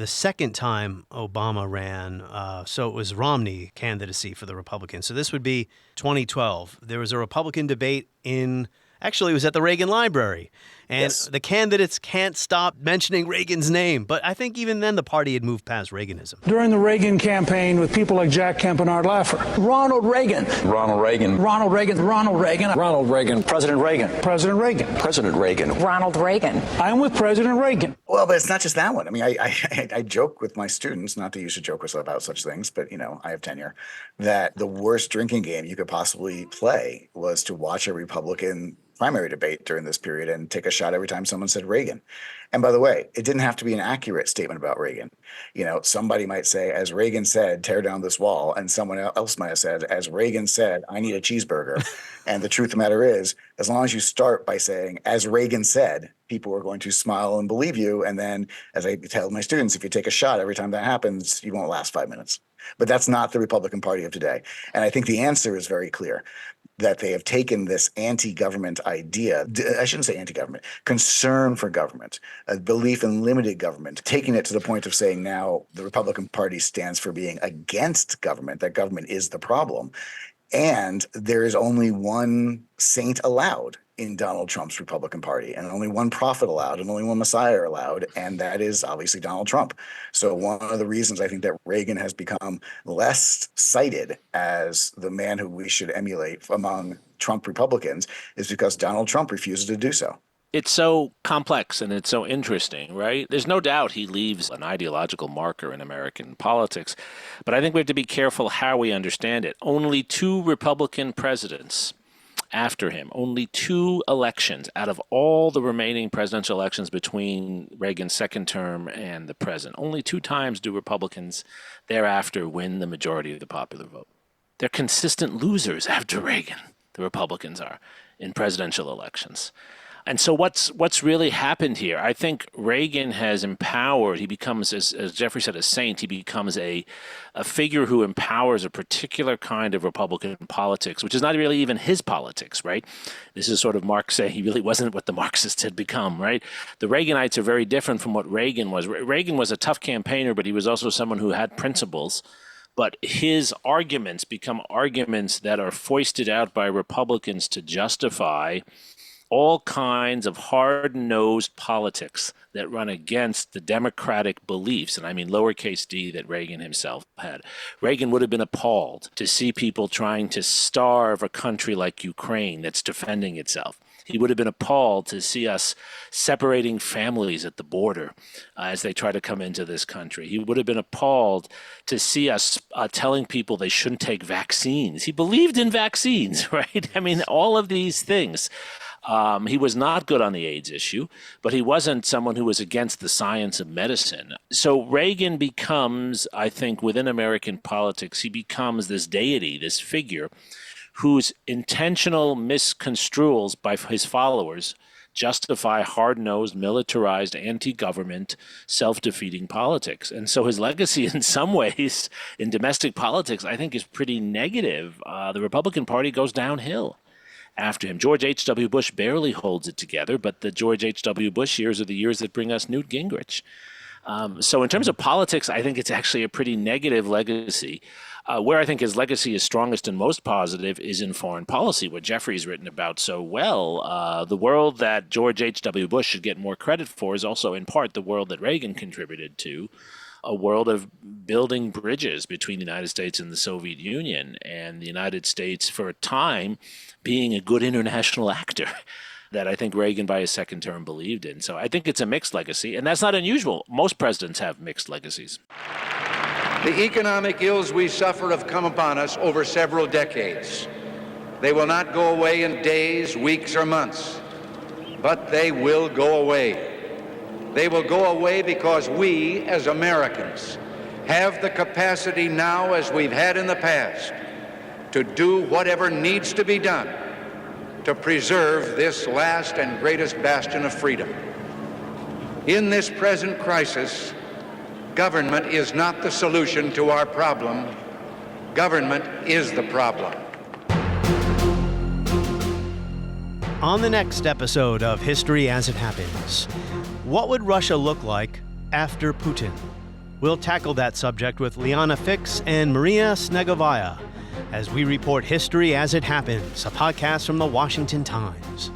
second time Obama ran. So it was Romney candidacy for the Republicans. So this would be 2012. There was a Republican debate actually, it was at the Reagan Library. And the candidates can't stop mentioning Reagan's name. But I think even then the party had moved past Reaganism. During the Reagan campaign with people like Jack Kemp and Art Laffer. Ronald Reagan. Ronald Reagan. Ronald Reagan. Ronald Reagan. Ronald Reagan. President Reagan. President Reagan. President Reagan. Ronald Reagan. I'm with President Reagan. Well, but it's not just that one. I mean, I joke with my students, not that you should joke with about such things, but, I have tenure, that the worst drinking game you could possibly play was to watch a Republican primary debate during this period and take a shot every time someone said Reagan. And by the way, it didn't have to be an accurate statement about Reagan. Somebody might say, as Reagan said, tear down this wall. And someone else might have said, as Reagan said, I need a cheeseburger. And the truth of the matter is, as long as you start by saying, as Reagan said, people are going to smile and believe you. And then, as I tell my students, if you take a shot every time that happens, you won't last 5 minutes. But that's not the Republican Party of today. And I think the answer is very clear, that they have taken this anti-government idea, I shouldn't say anti-government, concern for government, a belief in limited government, taking it to the point of saying now the Republican Party stands for being against government, that government is the problem. And there is only one saint allowed in Donald Trump's Republican Party, and only one prophet allowed, and only one Messiah allowed, and that is obviously Donald Trump. So one of the reasons I think that Reagan has become less cited as the man who we should emulate among Trump Republicans is because Donald Trump refuses to do so. It's so complex and it's so interesting, right? There's no doubt he leaves an ideological marker in American politics, but I think we have to be careful how we understand it. Only 2 Republican presidents after him, only 2 elections out of all the remaining presidential elections between Reagan's second term and the present. Only 2 times do Republicans thereafter win the majority of the popular vote. They're consistent losers after Reagan, the Republicans are, in presidential elections. And so what's really happened here? I think Reagan has empowered, he becomes, as Jeffrey said, a saint. He becomes a figure who empowers a particular kind of Republican politics, which is not really even his politics, right? This is sort of Marx saying he really wasn't what the Marxists had become, right? The Reaganites are very different from what Reagan was. Reagan was a tough campaigner, but he was also someone who had principles. But his arguments become arguments that are foisted out by Republicans to justify all kinds of hard-nosed politics that run against the democratic beliefs, and I mean lowercase d, that Reagan himself had. Reagan would have been appalled to see people trying to starve a country like Ukraine that's defending itself. He would have been appalled to see us separating families at the border as they try to come into this country. He would have been appalled to see us telling people they shouldn't take vaccines. He believed in vaccines, right? I mean, all of these things. He was not good on the AIDS issue, but he wasn't someone who was against the science of medicine. So Reagan becomes, I think, within American politics, he becomes this deity, this figure whose intentional misconstruals by his followers justify hard-nosed, militarized, anti-government, self-defeating politics. And so his legacy in some ways in domestic politics, I think, is pretty negative. The Republican Party goes downhill after him. George H.W. Bush barely holds it together, but the George H.W. Bush years are the years that bring us Newt Gingrich. So in terms of politics, I think it's actually a pretty negative legacy. Where I think his legacy is strongest and most positive is in foreign policy, what Jeffrey's written about so well. The world that George H.W. Bush should get more credit for is also in part the world that Reagan contributed to, a world of building bridges between the United States and the Soviet Union, and the United States for a time being a good international actor that I think Reagan by his second term believed in. So I think it's a mixed legacy, and that's not unusual. Most presidents have mixed legacies. The economic ills we suffer have come upon us over several decades. They will not go away in days, weeks, or months, but they will go away. They will go away because we, as Americans, have the capacity now, as we've had in the past, to do whatever needs to be done to preserve this last and greatest bastion of freedom. In this present crisis, government is not the solution to our problem. Government is the problem. On the next episode of History as It Happens, what would Russia look like after Putin? We'll tackle that subject with Liana Fix and Maria Snegovaya as we report History as It Happens, a podcast from the Washington Times.